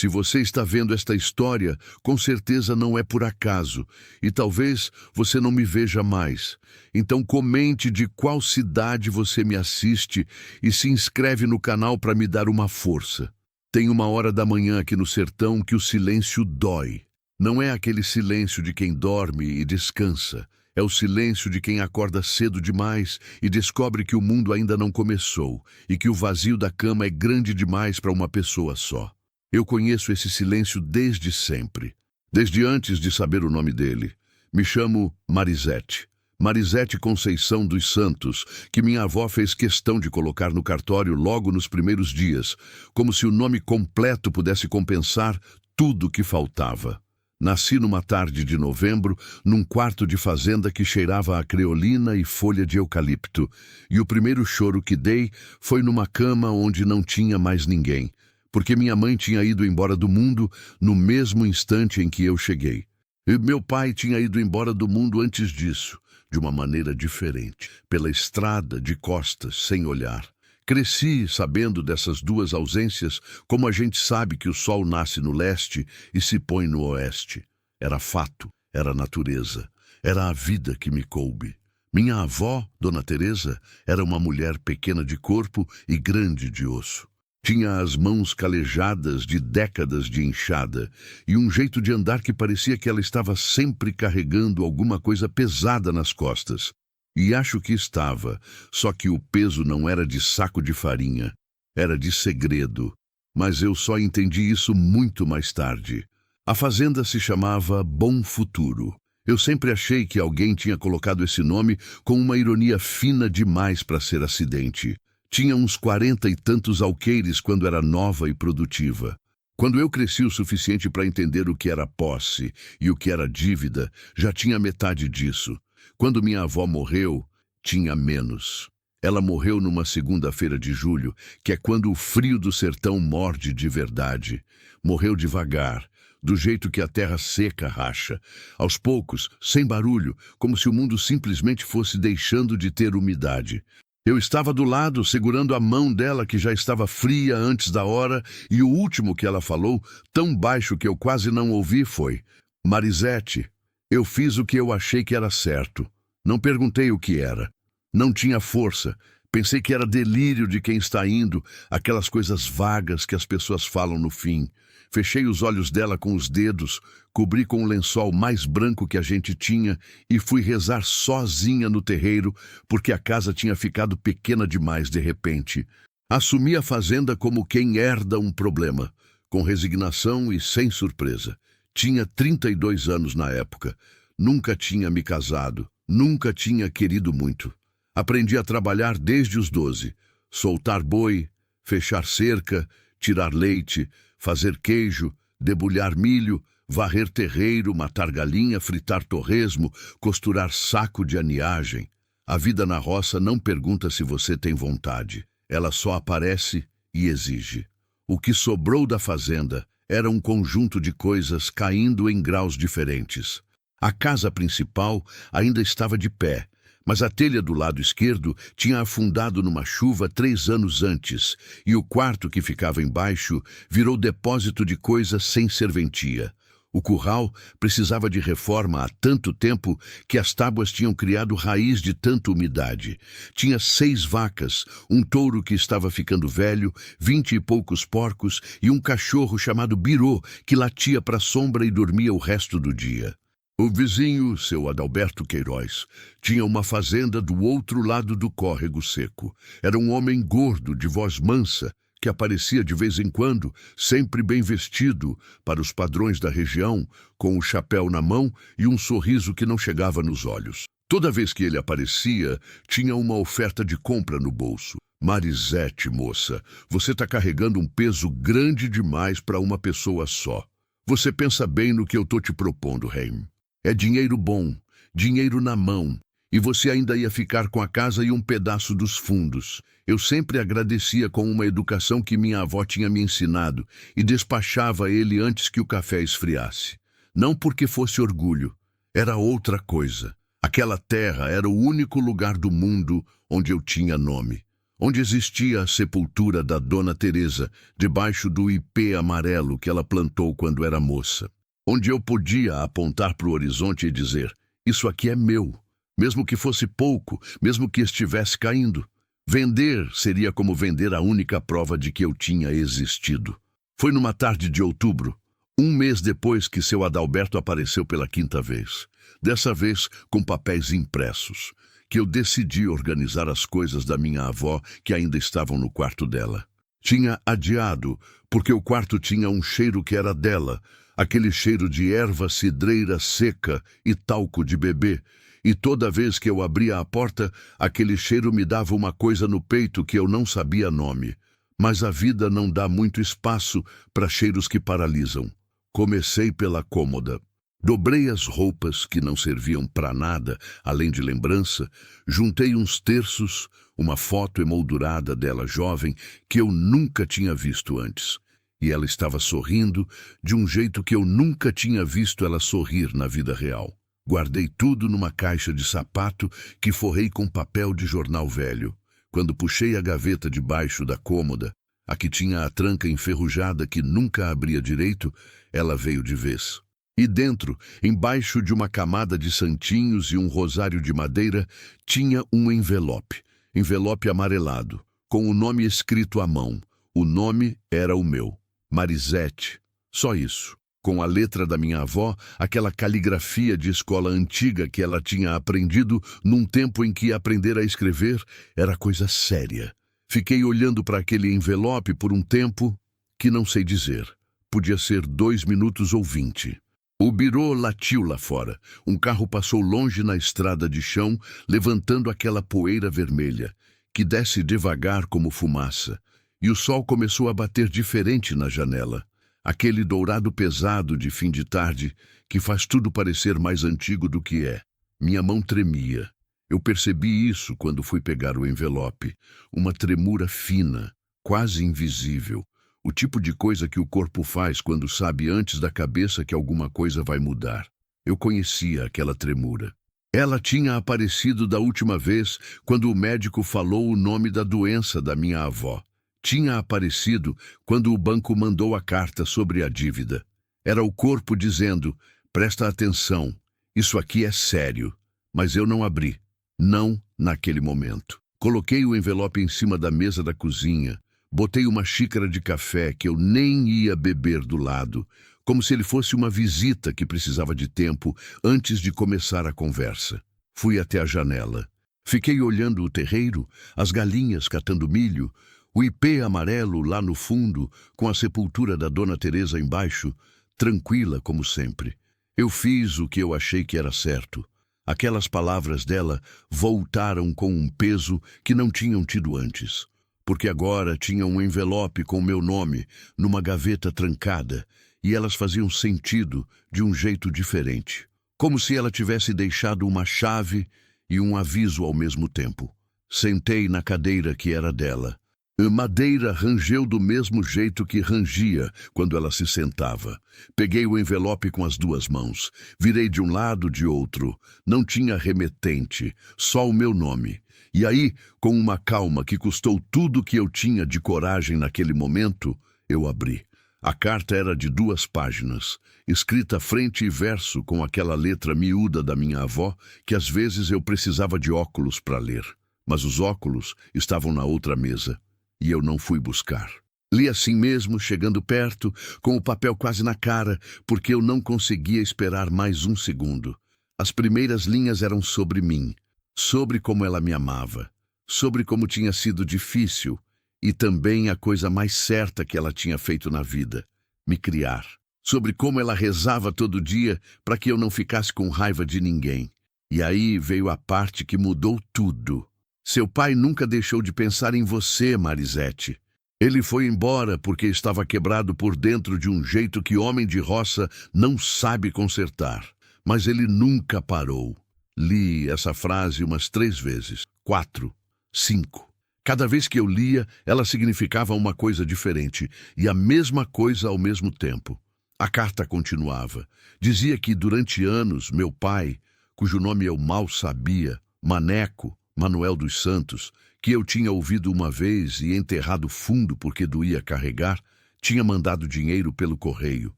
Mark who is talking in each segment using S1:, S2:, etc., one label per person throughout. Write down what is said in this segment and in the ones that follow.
S1: Se você está vendo esta história, com certeza não é por acaso, e talvez você não me veja mais. Então comente de qual cidade você me assiste e se inscreve no canal para me dar uma força. Tem 1h da manhã aqui no sertão que o silêncio dói. Não é aquele silêncio de quem dorme e descansa. É o silêncio de quem acorda cedo demais e descobre que o mundo ainda não começou e que o vazio da cama é grande demais para uma pessoa só. Eu conheço esse silêncio desde sempre, desde antes de saber o nome dele. Me chamo Marisete. Marisete Conceição dos Santos, que minha avó fez questão de colocar no cartório logo nos primeiros dias, como se o nome completo pudesse compensar tudo o que faltava. Nasci numa tarde de novembro, num quarto de fazenda que cheirava a creolina e folha de eucalipto, e o primeiro choro que dei foi numa cama onde não tinha mais ninguém, porque minha mãe tinha ido embora do mundo no mesmo instante em que eu cheguei. E meu pai tinha ido embora do mundo antes disso, de uma maneira diferente, pela estrada de costas, sem olhar. Cresci sabendo dessas duas ausências, como a gente sabe que o sol nasce no leste e se põe no oeste. Era fato, era natureza, era a vida que me coube. Minha avó, Dona Teresa, era uma mulher pequena de corpo e grande de osso. Tinha as mãos calejadas de décadas de enxada e um jeito de andar que parecia que ela estava sempre carregando alguma coisa pesada nas costas. E acho que estava, só que o peso não era de saco de farinha, era de segredo. Mas eu só entendi isso muito mais tarde. A fazenda se chamava Bom Futuro. Eu sempre achei que alguém tinha colocado esse nome com uma ironia fina demais para ser acidente. Tinha uns 40 e tantos alqueires quando era nova e produtiva. Quando eu cresci o suficiente para entender o que era posse e o que era dívida, já tinha metade disso. Quando minha avó morreu, tinha menos. Ela morreu numa segunda-feira de julho, que é quando o frio do sertão morde de verdade. Morreu devagar, do jeito que a terra seca racha, aos poucos, sem barulho, como se o mundo simplesmente fosse deixando de ter umidade. Eu estava do lado, segurando a mão dela que já estava fria antes da hora, e o último que ela falou, tão baixo que eu quase não ouvi, foi: Marisete, eu fiz o que eu achei que era certo. Não perguntei o que era. Não tinha força. Pensei que era delírio de quem está indo, aquelas coisas vagas que as pessoas falam no fim. Fechei os olhos dela com os dedos, cobri com o lençol mais branco que a gente tinha e fui rezar sozinha no terreiro, porque a casa tinha ficado pequena demais de repente. Assumi a fazenda como quem herda um problema, com resignação e sem surpresa. Tinha 32 anos na época. Nunca tinha me casado. Nunca tinha querido muito. Aprendi a trabalhar desde os 12. Soltar boi, fechar cerca, tirar leite, fazer queijo, debulhar milho, varrer terreiro, matar galinha, fritar torresmo, costurar saco de aniagem. A vida na roça não pergunta se você tem vontade. Ela só aparece e exige. O que sobrou da fazenda era um conjunto de coisas caindo em graus diferentes. A casa principal ainda estava de pé, mas a telha do lado esquerdo tinha afundado numa chuva 3 anos antes, e o quarto que ficava embaixo virou depósito de coisas sem serventia. O curral precisava de reforma há tanto tempo que as tábuas tinham criado raiz de tanta umidade. Tinha 6 vacas, um touro que estava ficando velho, 20 e poucos porcos e um cachorro chamado Birô que latia para a sombra e dormia o resto do dia. O vizinho, seu Adalberto Queiroz, tinha uma fazenda do outro lado do córrego seco. Era um homem gordo, de voz mansa, que aparecia de vez em quando, sempre bem vestido, para os padrões da região, com o chapéu na mão e um sorriso que não chegava nos olhos. Toda vez que ele aparecia, tinha uma oferta de compra no bolso. Marisete, moça, você está carregando um peso grande demais para uma pessoa só. Você pensa bem no que eu estou te propondo, Reim. É dinheiro bom, dinheiro na mão, e você ainda ia ficar com a casa e um pedaço dos fundos. Eu sempre agradecia com uma educação que minha avó tinha me ensinado e despachava ele antes que o café esfriasse. Não porque fosse orgulho, era outra coisa. Aquela terra era o único lugar do mundo onde eu tinha nome. onde existia a sepultura da Dona Teresa, debaixo do ipê amarelo que ela plantou quando era moça. Onde eu podia apontar para o horizonte e dizer, isso aqui é meu, mesmo que fosse pouco, mesmo que estivesse caindo. Vender seria como vender a única prova de que eu tinha existido. Foi numa tarde de outubro, um mês depois que seu Adalberto apareceu pela quinta vez, dessa vez com papéis impressos, que eu decidi organizar as coisas da minha avó que ainda estavam no quarto dela. Tinha adiado, porque o quarto tinha um cheiro que era dela, aquele cheiro de erva cidreira seca e talco de bebê, e toda vez que eu abria a porta, aquele cheiro me dava uma coisa no peito que eu não sabia nome. Mas a vida não dá muito espaço para cheiros que paralisam. Comecei pela cômoda. Dobrei as roupas que não serviam para nada, além de lembrança, juntei uns terços, uma foto emoldurada dela jovem que eu nunca tinha visto antes. E ela estava sorrindo de um jeito que eu nunca tinha visto ela sorrir na vida real. Guardei tudo numa caixa de sapato que forrei com papel de jornal velho. Quando puxei a gaveta de baixo da cômoda, a que tinha a tranca enferrujada que nunca abria direito, ela veio de vez. E dentro, embaixo de uma camada de santinhos e um rosário de madeira, tinha um envelope amarelado, com o nome escrito à mão. O nome era o meu, Marisete. Só isso. Com a letra da minha avó, aquela caligrafia de escola antiga que ela tinha aprendido num tempo em que aprender a escrever era coisa séria. Fiquei olhando para aquele envelope por um tempo que não sei dizer. Podia ser 2 minutos ou 20. O birô latiu lá fora. Um carro passou longe na estrada de chão, levantando aquela poeira vermelha, que desce devagar como fumaça. E o sol começou a bater diferente na janela. Aquele dourado pesado de fim de tarde que faz tudo parecer mais antigo do que é. Minha mão tremia. Eu percebi isso quando fui pegar o envelope. Uma tremura fina, quase invisível. O tipo de coisa que o corpo faz quando sabe antes da cabeça que alguma coisa vai mudar. Eu conhecia aquela tremura. Ela tinha aparecido da última vez quando o médico falou o nome da doença da minha avó. Tinha aparecido quando o banco mandou a carta sobre a dívida. Era o corpo dizendo, presta atenção, isso aqui é sério. Mas eu não abri. Não naquele momento. Coloquei o envelope em cima da mesa da cozinha. Botei uma xícara de café que eu nem ia beber do lado, como se ele fosse uma visita que precisava de tempo antes de começar a conversa. Fui até a janela. Fiquei olhando o terreiro, as galinhas catando milho, o ipê amarelo lá no fundo, com a sepultura da Dona Teresa embaixo, tranquila como sempre. Eu fiz o que eu achei que era certo. Aquelas palavras dela voltaram com um peso que não tinham tido antes, porque agora tinha um envelope com meu nome, numa gaveta trancada, e elas faziam sentido de um jeito diferente, como se ela tivesse deixado uma chave e um aviso ao mesmo tempo. Sentei na cadeira que era dela. A madeira rangeu do mesmo jeito que rangia quando ela se sentava. Peguei o envelope com as 2 mãos. Virei de um lado, de outro. Não tinha remetente, só o meu nome. E aí, com uma calma que custou tudo que eu tinha de coragem naquele momento, eu abri. A carta era de 2 páginas, escrita frente e verso com aquela letra miúda da minha avó, que às vezes eu precisava de óculos para ler. Mas os óculos estavam na outra mesa. E eu não fui buscar. Li assim mesmo, chegando perto, com o papel quase na cara, porque eu não conseguia esperar mais um segundo. As primeiras linhas eram sobre mim, sobre como ela me amava, sobre como tinha sido difícil, e também a coisa mais certa que ela tinha feito na vida, me criar. Sobre como ela rezava todo dia para que eu não ficasse com raiva de ninguém. E aí veio a parte que mudou tudo. Seu pai nunca deixou de pensar em você, Marisete. Ele foi embora porque estava quebrado por dentro de um jeito que homem de roça não sabe consertar. Mas ele nunca parou. Li essa frase umas 3 vezes, 4, 5. Cada vez que eu lia, ela significava uma coisa diferente e a mesma coisa ao mesmo tempo. A carta continuava. Dizia que durante anos meu pai, cujo nome eu mal sabia, Maneco, Manuel dos Santos, que eu tinha ouvido uma vez e enterrado fundo porque doía carregar, tinha mandado dinheiro pelo correio,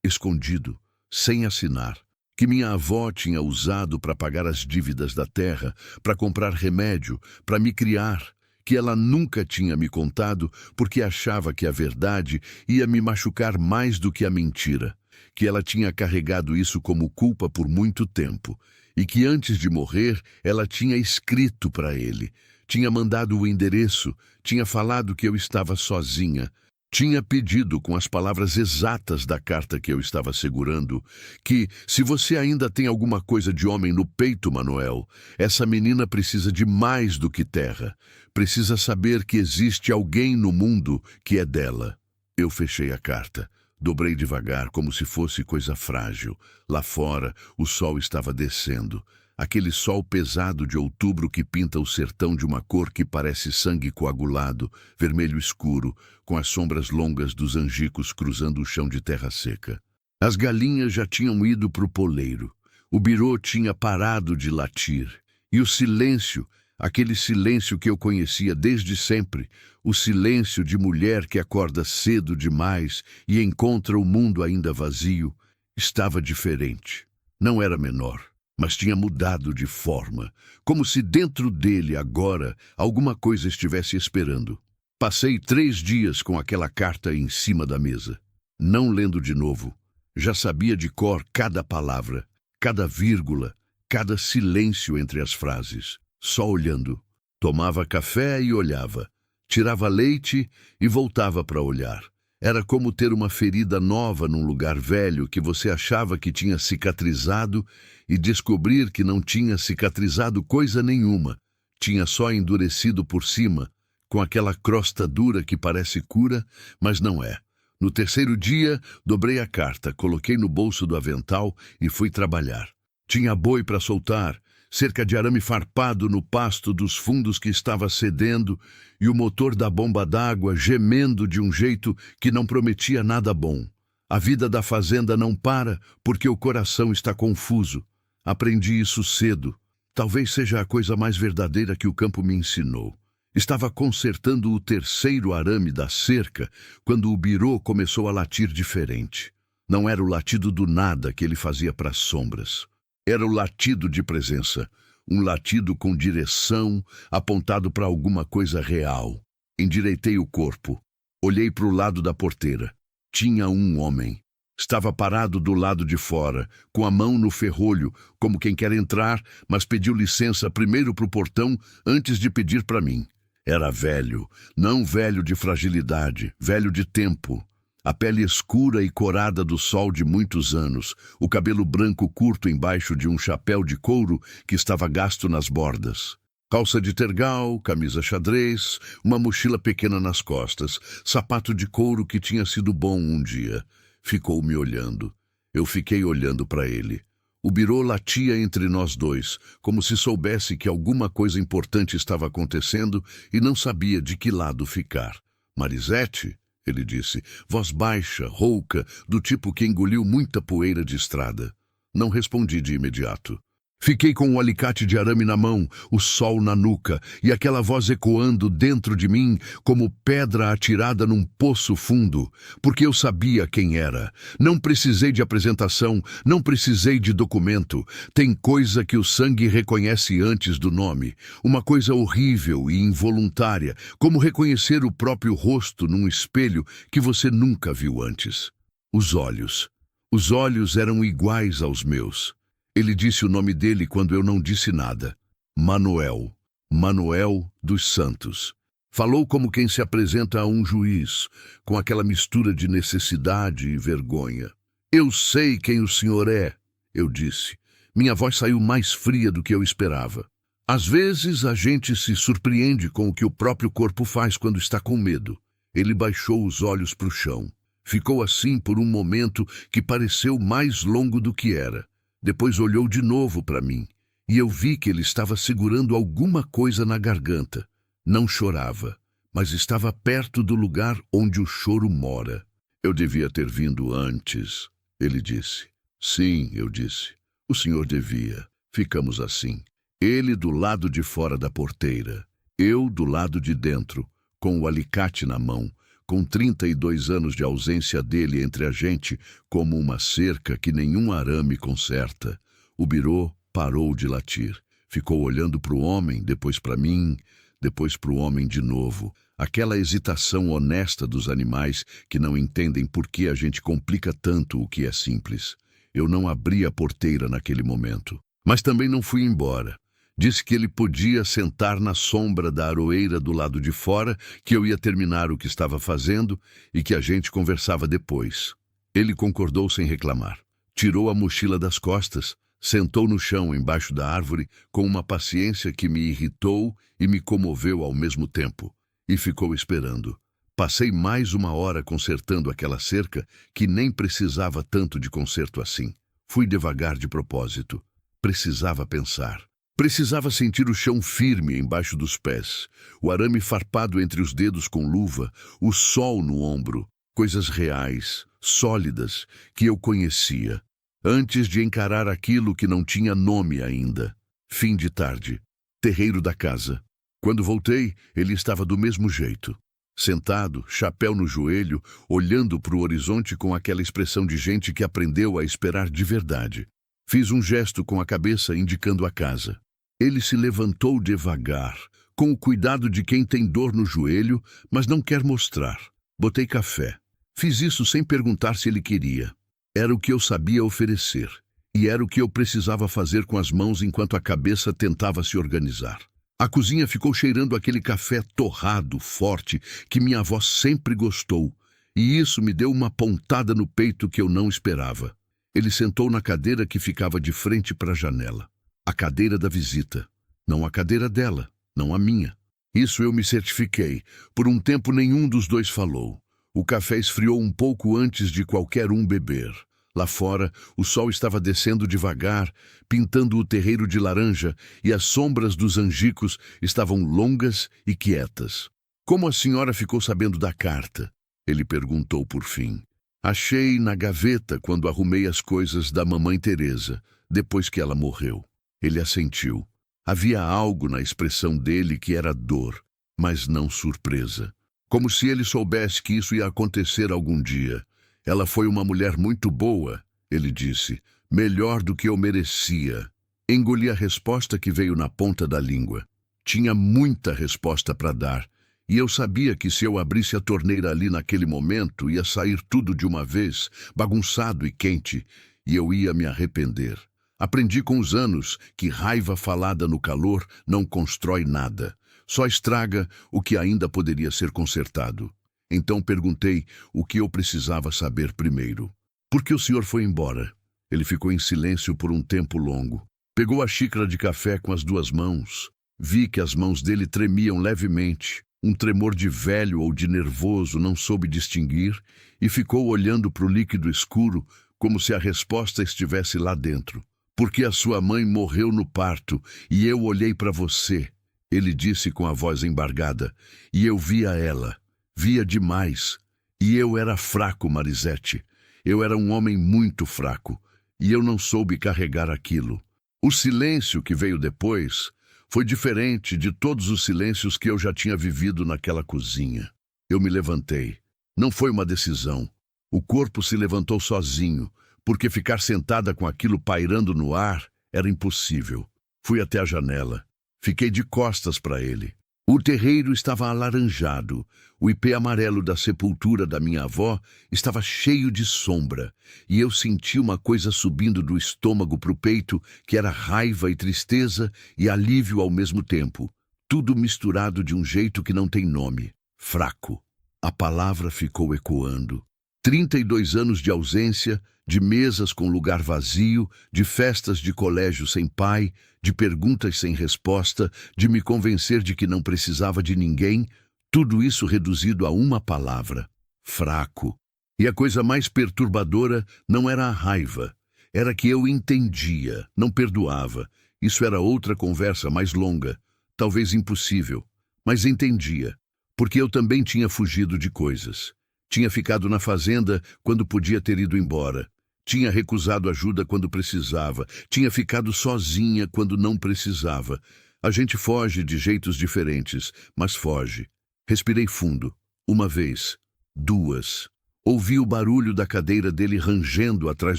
S1: escondido, sem assinar, que minha avó tinha usado para pagar as dívidas da terra, para comprar remédio, para me criar, que ela nunca tinha me contado porque achava que a verdade ia me machucar mais do que a mentira, que ela tinha carregado isso como culpa por muito tempo, e que antes de morrer ela tinha escrito para ele, tinha mandado o endereço, tinha falado que eu estava sozinha, tinha pedido com as palavras exatas da carta que eu estava segurando, que, se você ainda tem alguma coisa de homem no peito, Manuel, essa menina precisa de mais do que terra, precisa saber que existe alguém no mundo que é dela. Eu fechei a carta. Dobrei devagar, como se fosse coisa frágil. Lá fora, o sol estava descendo. Aquele sol pesado de outubro que pinta o sertão de uma cor que parece sangue coagulado, vermelho escuro, com as sombras longas dos angicos cruzando o chão de terra seca. As galinhas já tinham ido para o poleiro. O birô tinha parado de latir. E o silêncio, aquele silêncio que eu conhecia desde sempre, o silêncio de mulher que acorda cedo demais e encontra o mundo ainda vazio, estava diferente. Não era menor, mas tinha mudado de forma, como se dentro dele agora alguma coisa estivesse esperando. Passei 3 dias com aquela carta em cima da mesa, não lendo de novo. Já sabia de cor cada palavra, cada vírgula, cada silêncio entre as frases. Só olhando. Tomava café e olhava. Tirava leite e voltava para olhar. Era como ter uma ferida nova num lugar velho que você achava que tinha cicatrizado e descobrir que não tinha cicatrizado coisa nenhuma. Tinha só endurecido por cima, com aquela crosta dura que parece cura, mas não é. No 3º dia, dobrei a carta, coloquei no bolso do avental e fui trabalhar. Tinha boi para soltar, cerca de arame farpado no pasto dos fundos que estava cedendo e o motor da bomba d'água gemendo de um jeito que não prometia nada bom. A vida da fazenda não para porque o coração está confuso. Aprendi isso cedo. Talvez seja a coisa mais verdadeira que o campo me ensinou. Estava consertando o 3º arame da cerca quando o birô começou a latir diferente. Não era o latido do nada que ele fazia para as sombras. Era o latido de presença, um latido com direção, apontado para alguma coisa real. Endireitei o corpo. Olhei para o lado da porteira. Tinha um homem. Estava parado do lado de fora, com a mão no ferrolho, como quem quer entrar, mas pediu licença primeiro para o portão antes de pedir para mim. Era velho, não velho de fragilidade, velho de tempo. A pele escura e corada do sol de muitos anos, o cabelo branco curto embaixo de um chapéu de couro que estava gasto nas bordas. Calça de tergal, camisa xadrez, uma mochila pequena nas costas, sapato de couro que tinha sido bom um dia. Ficou me olhando. Eu fiquei olhando para ele. O birô latia entre nós dois, como se soubesse que alguma coisa importante estava acontecendo e não sabia de que lado ficar. Marisete? Ele disse, voz baixa, rouca, do tipo que engoliu muita poeira de estrada. Não respondi de imediato. Fiquei com o alicate de arame na mão, o sol na nuca, e aquela voz ecoando dentro de mim como pedra atirada num poço fundo, porque eu sabia quem era. Não precisei de apresentação, não precisei de documento. Tem coisa que o sangue reconhece antes do nome, uma coisa horrível e involuntária, como reconhecer o próprio rosto num espelho que você nunca viu antes. Os olhos. Os olhos eram iguais aos meus. Ele disse o nome dele quando eu não disse nada. Manuel. Manuel dos Santos. Falou como quem se apresenta a um juiz, com aquela mistura de necessidade e vergonha. Eu sei quem o senhor é, eu disse. Minha voz saiu mais fria do que eu esperava. Às vezes a gente se surpreende com o que o próprio corpo faz quando está com medo. Ele baixou os olhos para o chão. Ficou assim por um momento que pareceu mais longo do que era. Depois olhou de novo para mim, e eu vi que ele estava segurando alguma coisa na garganta. Não chorava, mas estava perto do lugar onde o choro mora. Eu devia ter vindo antes, ele disse. Sim, eu disse. O senhor devia. Ficamos assim. Ele do lado de fora da porteira. Eu do lado de dentro, com o alicate na mão, com 32 anos de ausência dele entre a gente, como uma cerca que nenhum arame conserta. O birô parou de latir. Ficou olhando para o homem, depois para mim, depois para o homem de novo. Aquela hesitação honesta dos animais que não entendem por que a gente complica tanto o que é simples. Eu não abri a porteira naquele momento. Mas também não fui embora. Disse que ele podia sentar na sombra da aroeira do lado de fora, que eu ia terminar o que estava fazendo e que a gente conversava depois. Ele concordou sem reclamar. Tirou a mochila das costas, sentou no chão embaixo da árvore com uma paciência que me irritou e me comoveu ao mesmo tempo. E ficou esperando. Passei mais 1 hora consertando aquela cerca que nem precisava tanto de conserto assim. Fui devagar de propósito. Precisava pensar. Precisava sentir o chão firme embaixo dos pés, o arame farpado entre os dedos com luva, o sol no ombro, coisas reais, sólidas, que eu conhecia, antes de encarar aquilo que não tinha nome ainda. Fim de tarde. Terreiro da casa. Quando voltei, ele estava do mesmo jeito. Sentado, chapéu no joelho, olhando para o horizonte com aquela expressão de gente que aprendeu a esperar de verdade. Fiz um gesto com a cabeça indicando a casa. Ele se levantou devagar, com o cuidado de quem tem dor no joelho, mas não quer mostrar. Botei café. Fiz isso sem perguntar se ele queria. Era o que eu sabia oferecer, e era o que eu precisava fazer com as mãos enquanto a cabeça tentava se organizar. A cozinha ficou cheirando aquele café torrado, forte, que minha avó sempre gostou, e isso me deu uma pontada no peito que eu não esperava. Ele sentou na cadeira que ficava de frente para a janela. A cadeira da visita. Não a cadeira dela, não a minha. Isso eu me certifiquei. Por um tempo nenhum dos dois falou. O café esfriou um pouco antes de qualquer um beber. Lá fora, o sol estava descendo devagar, pintando o terreiro de laranja, e as sombras dos angicos estavam longas e quietas. Como a senhora ficou sabendo da carta? Ele perguntou por fim. Achei na gaveta quando arrumei as coisas da mamãe Teresa, depois que ela morreu. Ele assentiu. Havia algo na expressão dele que era dor, mas não surpresa. Como se ele soubesse que isso ia acontecer algum dia. Ela foi uma mulher muito boa, ele disse, melhor do que eu merecia. Engoli a resposta que veio na ponta da língua. Tinha muita resposta para dar, e eu sabia que se eu abrisse a torneira ali naquele momento, ia sair tudo de uma vez, bagunçado e quente, e eu ia me arrepender. Aprendi com os anos que raiva falada no calor não constrói nada, só estraga o que ainda poderia ser consertado. Então perguntei o que eu precisava saber primeiro. Por que o senhor foi embora? Ele ficou em silêncio por um tempo longo. Pegou a xícara de café com as 2 mãos. Vi que as mãos dele tremiam levemente, um tremor de velho ou de nervoso, não soube distinguir, e ficou olhando para o líquido escuro como se a resposta estivesse lá dentro. Porque a sua mãe morreu no parto, e eu olhei para você, ele disse com a voz embargada, e eu via ela, via demais, e eu era fraco, Marisete, eu era um homem muito fraco, e eu não soube carregar aquilo. O silêncio que veio depois foi diferente de todos os silêncios que eu já tinha vivido naquela cozinha. Eu me levantei. Não foi uma decisão. O corpo se levantou sozinho, porque ficar sentada com aquilo pairando no ar era impossível. Fui até a janela. Fiquei de costas para ele. O terreiro estava alaranjado. O ipê amarelo da sepultura da minha avó estava cheio de sombra, e eu senti uma coisa subindo do estômago para o peito, que era raiva e tristeza e alívio ao mesmo tempo. Tudo misturado de um jeito que não tem nome. Fraco. A palavra ficou ecoando. 32 anos de ausência, de mesas com lugar vazio, de festas de colégio sem pai, de perguntas sem resposta, de me convencer de que não precisava de ninguém, tudo isso reduzido a uma palavra: fraco. E a coisa mais perturbadora não era a raiva, era que eu entendia, não perdoava. Isso era outra conversa mais longa, talvez impossível, mas entendia, porque eu também tinha fugido de coisas. Tinha ficado na fazenda quando podia ter ido embora. Tinha recusado ajuda quando precisava. Tinha ficado sozinha quando não precisava. A gente foge de jeitos diferentes, mas foge. Respirei fundo. Uma vez. Duas. Ouvi o barulho da cadeira dele rangendo atrás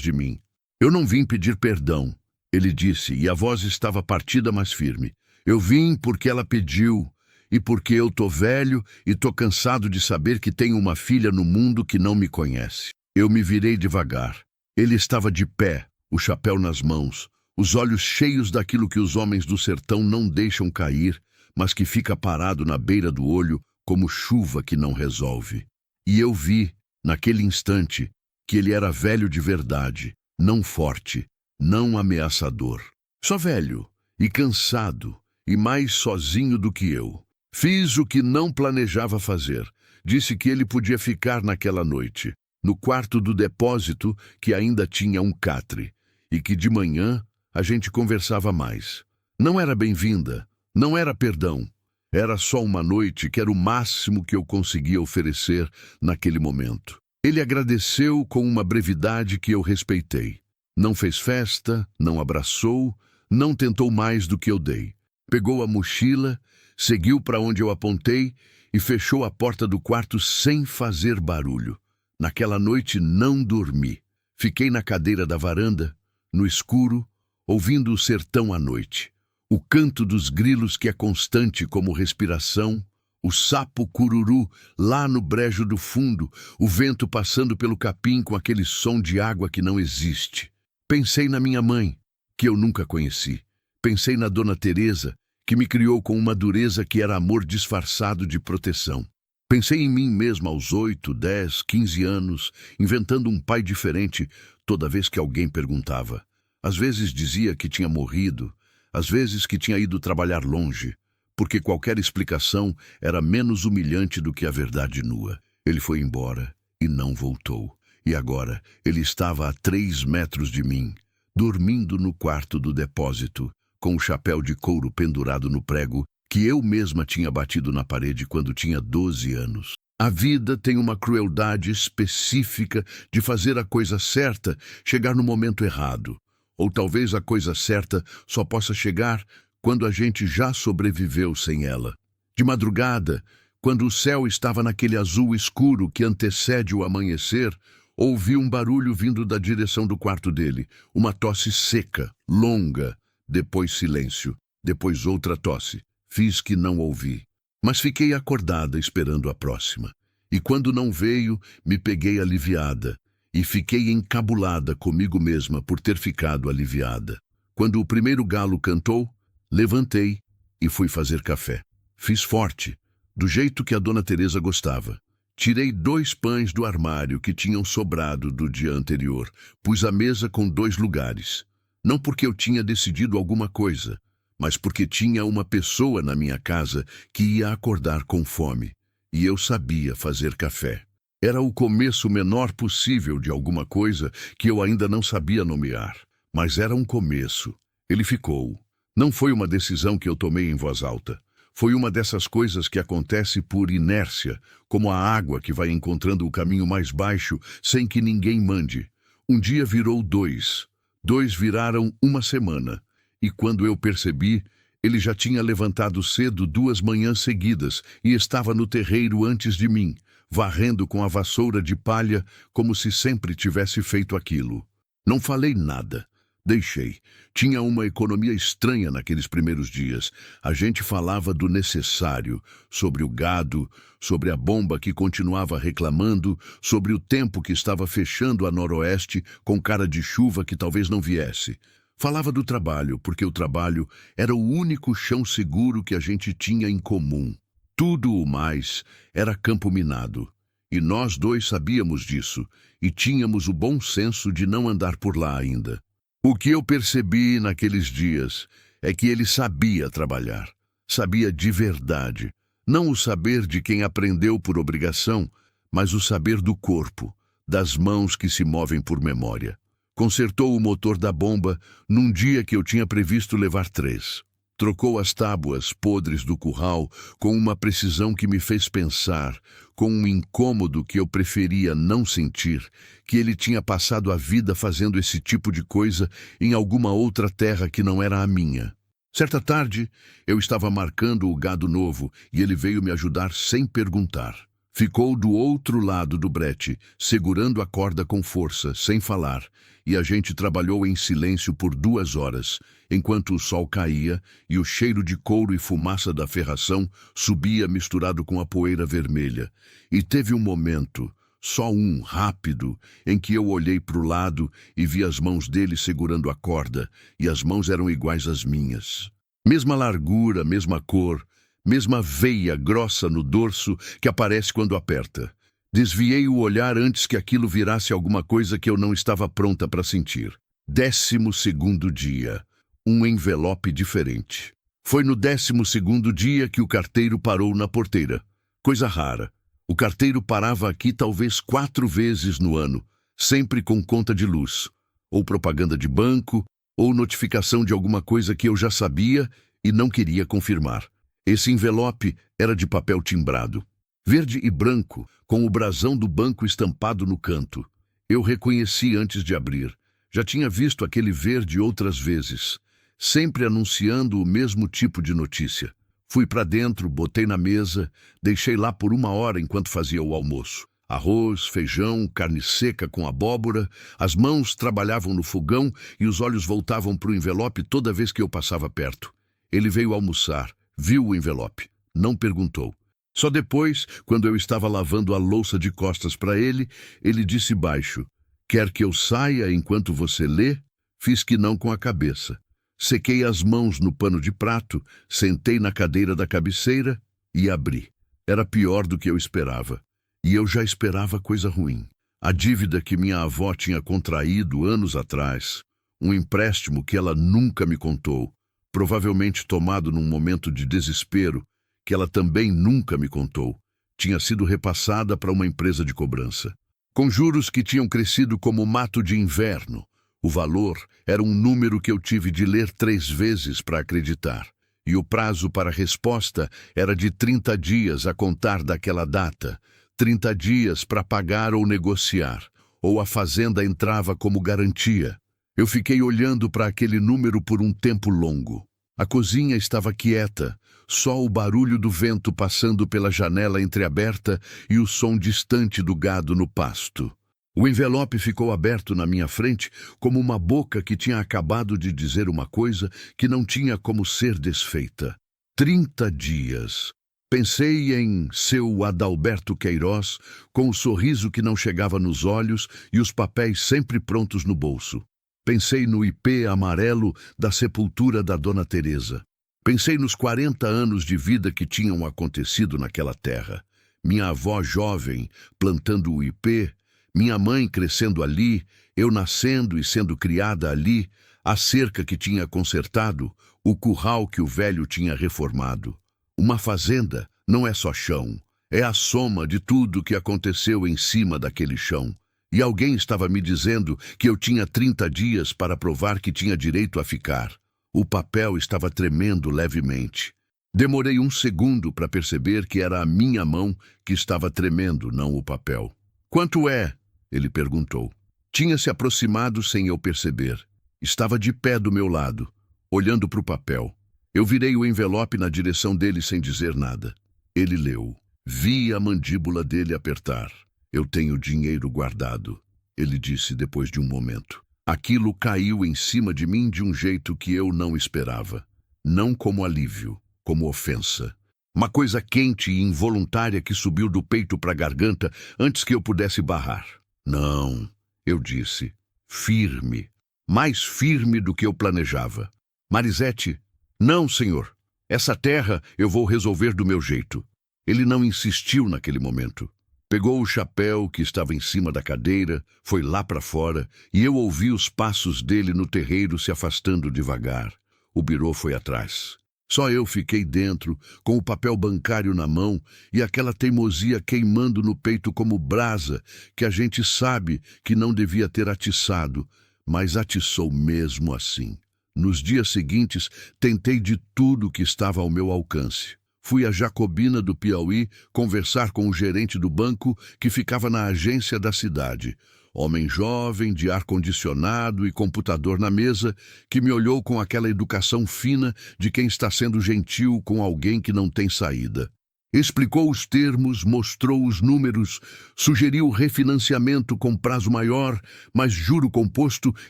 S1: de mim. Eu não vim pedir perdão, ele disse, e a voz estava partida, mas firme. Eu vim porque ela pediu, e porque eu tô velho e tô cansado de saber que tenho uma filha no mundo que não me conhece. Eu me virei devagar. Ele estava de pé, o chapéu nas mãos, os olhos cheios daquilo que os homens do sertão não deixam cair, mas que fica parado na beira do olho como chuva que não resolve. E eu vi, naquele instante, que ele era velho de verdade, não forte, não ameaçador. Só velho e cansado e mais sozinho do que eu. Fiz o que não planejava fazer. Disse que ele podia ficar naquela noite, no quarto do depósito que ainda tinha um catre, e que de manhã a gente conversava mais. Não era bem-vinda, não era perdão. Era só uma noite que era o máximo que eu conseguia oferecer naquele momento. Ele agradeceu com uma brevidade que eu respeitei. Não fez festa, não abraçou, não tentou mais do que eu dei. Pegou a mochila, seguiu para onde eu apontei e fechou a porta do quarto sem fazer barulho. Naquela noite não dormi. Fiquei na cadeira da varanda, no escuro, ouvindo o sertão à noite. O canto dos grilos que é constante como respiração, o sapo cururu lá no brejo do fundo, o vento passando pelo capim com aquele som de água que não existe. Pensei na minha mãe, que eu nunca conheci. Pensei na Dona Teresa, que me criou com uma dureza que era amor disfarçado de proteção. Pensei em mim mesma aos 8, 10, 15 anos, inventando um pai diferente toda vez que alguém perguntava. Às vezes dizia que tinha morrido, às vezes que tinha ido trabalhar longe, porque qualquer explicação era menos humilhante do que a verdade nua. Ele foi embora e não voltou. E agora ele estava a 3 metros de mim, dormindo no quarto do depósito, com o chapéu de couro pendurado no prego que eu mesma tinha batido na parede quando tinha 12 anos. A vida tem uma crueldade específica de fazer a coisa certa chegar no momento errado. Ou talvez a coisa certa só possa chegar quando a gente já sobreviveu sem ela. De madrugada, quando o céu estava naquele azul escuro que antecede o amanhecer, ouvi um barulho vindo da direção do quarto dele. Uma tosse seca, longa, depois silêncio, depois outra tosse. Fiz que não ouvi, mas fiquei acordada esperando a próxima. E quando não veio, me peguei aliviada. E fiquei encabulada comigo mesma por ter ficado aliviada. Quando o primeiro galo cantou, levantei e fui fazer café. Fiz forte, do jeito que a Dona Teresa gostava. Tirei 2 pães do armário que tinham sobrado do dia anterior. Pus a mesa com 2 lugares. Não porque eu tinha decidido alguma coisa, mas porque tinha uma pessoa na minha casa que ia acordar com fome. E eu sabia fazer café. Era o começo menor possível de alguma coisa que eu ainda não sabia nomear. Mas era um começo. Ele ficou. Não foi uma decisão que eu tomei em voz alta. Foi uma dessas coisas que acontece por inércia, como a água que vai encontrando o caminho mais baixo sem que ninguém mande. Um dia virou 2. 2 viraram uma semana. E quando eu percebi, ele já tinha levantado cedo 2 manhãs seguidas e estava no terreiro antes de mim, varrendo com a vassoura de palha como se sempre tivesse feito aquilo. Não falei nada. Deixei. Tinha uma economia estranha naqueles primeiros dias. A gente falava do necessário, sobre o gado, sobre a bomba que continuava reclamando, sobre o tempo que estava fechando a noroeste com cara de chuva que talvez não viesse. Falava do trabalho, porque o trabalho era o único chão seguro que a gente tinha em comum. Tudo o mais era campo minado. E nós 2 sabíamos disso, e tínhamos o bom senso de não andar por lá ainda. O que eu percebi naqueles dias é que ele sabia trabalhar. Sabia de verdade. Não o saber de quem aprendeu por obrigação, mas o saber do corpo, das mãos que se movem por memória. Consertou o motor da bomba num dia que eu tinha previsto levar 3. Trocou as tábuas podres do curral com uma precisão que me fez pensar, com um incômodo que eu preferia não sentir, que ele tinha passado a vida fazendo esse tipo de coisa em alguma outra terra que não era a minha. Certa tarde, eu estava marcando o gado novo e ele veio me ajudar sem perguntar. Ficou do outro lado do brete, segurando a corda com força, sem falar, e a gente trabalhou em silêncio por 2 horas, enquanto o sol caía e o cheiro de couro e fumaça da ferração subia misturado com a poeira vermelha. E teve um momento, só um, rápido, em que eu olhei para o lado e vi as mãos dele segurando a corda, e as mãos eram iguais às minhas. Mesma largura, mesma cor, mesma veia grossa no dorso que aparece quando aperta. Desviei o olhar antes que aquilo virasse alguma coisa que eu não estava pronta para sentir. 12º dia. Um envelope diferente. Foi no 12º dia que o carteiro parou na porteira. Coisa rara. O carteiro parava aqui talvez 4 vezes no ano, sempre com conta de luz, ou propaganda de banco, ou notificação de alguma coisa que eu já sabia e não queria confirmar. Esse envelope era de papel timbrado, verde e branco, com o brasão do banco estampado no canto. Eu reconheci antes de abrir. Já tinha visto aquele verde outras vezes, sempre anunciando o mesmo tipo de notícia. Fui para dentro, botei na mesa, deixei lá por 1 hora enquanto fazia o almoço. Arroz, feijão, carne seca com abóbora, as mãos trabalhavam no fogão e os olhos voltavam para o envelope toda vez que eu passava perto. Ele veio almoçar, viu o envelope, não perguntou. Só depois, quando eu estava lavando a louça de costas para ele, ele disse baixo: "Quer que eu saia enquanto você lê?" Fiz que não com a cabeça. Sequei as mãos no pano de prato, sentei na cadeira da cabeceira e abri. Era pior do que eu esperava. E eu já esperava coisa ruim. A dívida que minha avó tinha contraído anos atrás, um empréstimo que ela nunca me contou, provavelmente tomado num momento de desespero, que ela também nunca me contou, tinha sido repassada para uma empresa de cobrança. Com juros que tinham crescido como mato de inverno. O valor era um número que eu tive de ler 3 vezes para acreditar. E o prazo para a resposta era de 30 dias a contar daquela data. 30 dias para pagar ou negociar. Ou a fazenda entrava como garantia. Eu fiquei olhando para aquele número por um tempo longo. A cozinha estava quieta, só o barulho do vento passando pela janela entreaberta e o som distante do gado no pasto. O envelope ficou aberto na minha frente como uma boca que tinha acabado de dizer uma coisa que não tinha como ser desfeita. 30 dias. Pensei em seu Adalberto Queiroz, com o sorriso que não chegava nos olhos e os papéis sempre prontos no bolso. Pensei no IP amarelo da sepultura da Dona Teresa. Pensei nos 40 anos de vida que tinham acontecido naquela terra. Minha avó jovem, plantando o IP, minha mãe crescendo ali, eu nascendo e sendo criada ali, a cerca que tinha consertado, o curral que o velho tinha reformado. Uma fazenda não é só chão, é a soma de tudo que aconteceu em cima daquele chão. E alguém estava me dizendo que eu tinha 30 dias para provar que tinha direito a ficar. O papel estava tremendo levemente. Demorei 1 segundo para perceber que era a minha mão que estava tremendo, não o papel. "Quanto é?" ele perguntou. Tinha se aproximado sem eu perceber. Estava de pé do meu lado, olhando para o papel. Eu virei o envelope na direção dele sem dizer nada. Ele leu. Vi a mandíbula dele apertar. "Eu tenho dinheiro guardado", ele disse depois de um momento. Aquilo caiu em cima de mim de um jeito que eu não esperava. Não como alívio, como ofensa. Uma coisa quente e involuntária que subiu do peito para a garganta antes que eu pudesse barrar. "Não", eu disse, firme, mais firme do que eu planejava. "Marisete, não, senhor. Essa terra eu vou resolver do meu jeito." Ele não insistiu naquele momento. Pegou o chapéu que estava em cima da cadeira, foi lá para fora, e eu ouvi os passos dele no terreiro se afastando devagar. O birô foi atrás. Só eu fiquei dentro, com o papel bancário na mão e aquela teimosia queimando no peito como brasa, que a gente sabe que não devia ter atiçado, mas atiçou mesmo assim. Nos dias seguintes, tentei de tudo que estava ao meu alcance. Fui a Jacobina do Piauí conversar com o gerente do banco que ficava na agência da cidade. Homem jovem, de ar-condicionado e computador na mesa, que me olhou com aquela educação fina de quem está sendo gentil com alguém que não tem saída. Explicou os termos, mostrou os números, sugeriu refinanciamento com prazo maior, mas juro composto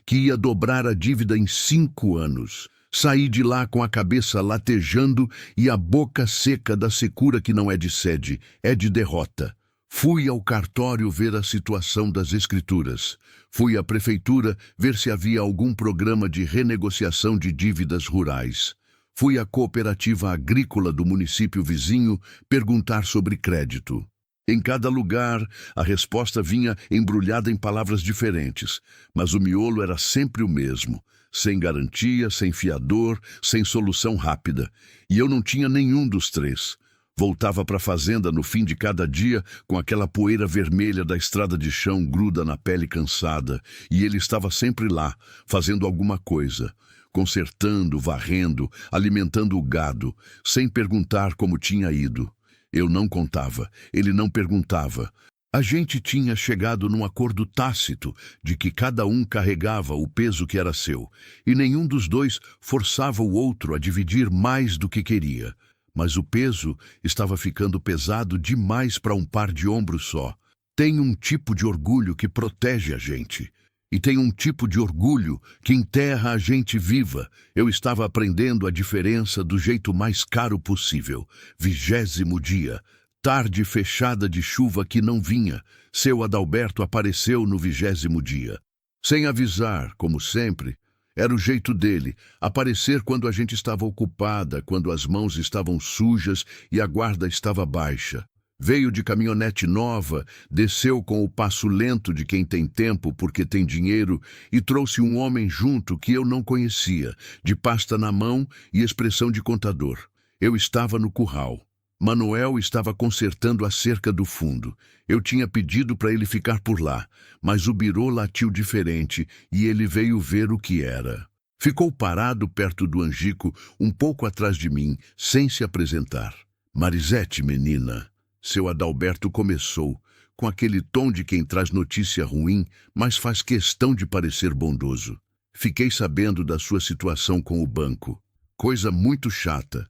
S1: que ia dobrar a dívida em 5 anos. Saí de lá com a cabeça latejando e a boca seca da secura que não é de sede, é de derrota. Fui ao cartório ver a situação das escrituras. Fui à prefeitura ver se havia algum programa de renegociação de dívidas rurais. Fui à cooperativa agrícola do município vizinho perguntar sobre crédito. Em cada lugar, a resposta vinha embrulhada em palavras diferentes, mas o miolo era sempre o mesmo, sem garantia, sem fiador, sem solução rápida. E eu não tinha nenhum dos três. Voltava para a fazenda no fim de cada dia com aquela poeira vermelha da estrada de chão gruda na pele cansada, e ele estava sempre lá, fazendo alguma coisa, consertando, varrendo, alimentando o gado, sem perguntar como tinha ido. Eu não contava, ele não perguntava. A gente tinha chegado num acordo tácito de que cada um carregava o peso que era seu, e nenhum dos dois forçava o outro a dividir mais do que queria. Mas o peso estava ficando pesado demais para um par de ombros só. Tem um tipo de orgulho que protege a gente. E tem um tipo de orgulho que enterra a gente viva. Eu estava aprendendo a diferença do jeito mais caro possível. 20º dia. Tarde fechada de chuva que não vinha. Seu Adalberto apareceu no 20º dia. Sem avisar, como sempre. Era o jeito dele, aparecer quando a gente estava ocupada, quando as mãos estavam sujas e a guarda estava baixa. Veio de caminhonete nova, desceu com o passo lento de quem tem tempo porque tem dinheiro e trouxe um homem junto que eu não conhecia, de pasta na mão e expressão de contador. Eu estava no curral. Manuel estava consertando a cerca do fundo. Eu tinha pedido para ele ficar por lá, mas o birô latiu diferente e ele veio ver o que era. Ficou parado perto do Angico, um pouco atrás de mim, sem se apresentar. Marisete, menina. Seu Adalberto começou, com aquele tom de quem traz notícia ruim, mas faz questão de parecer bondoso. Fiquei sabendo da sua situação com o banco. Coisa muito chata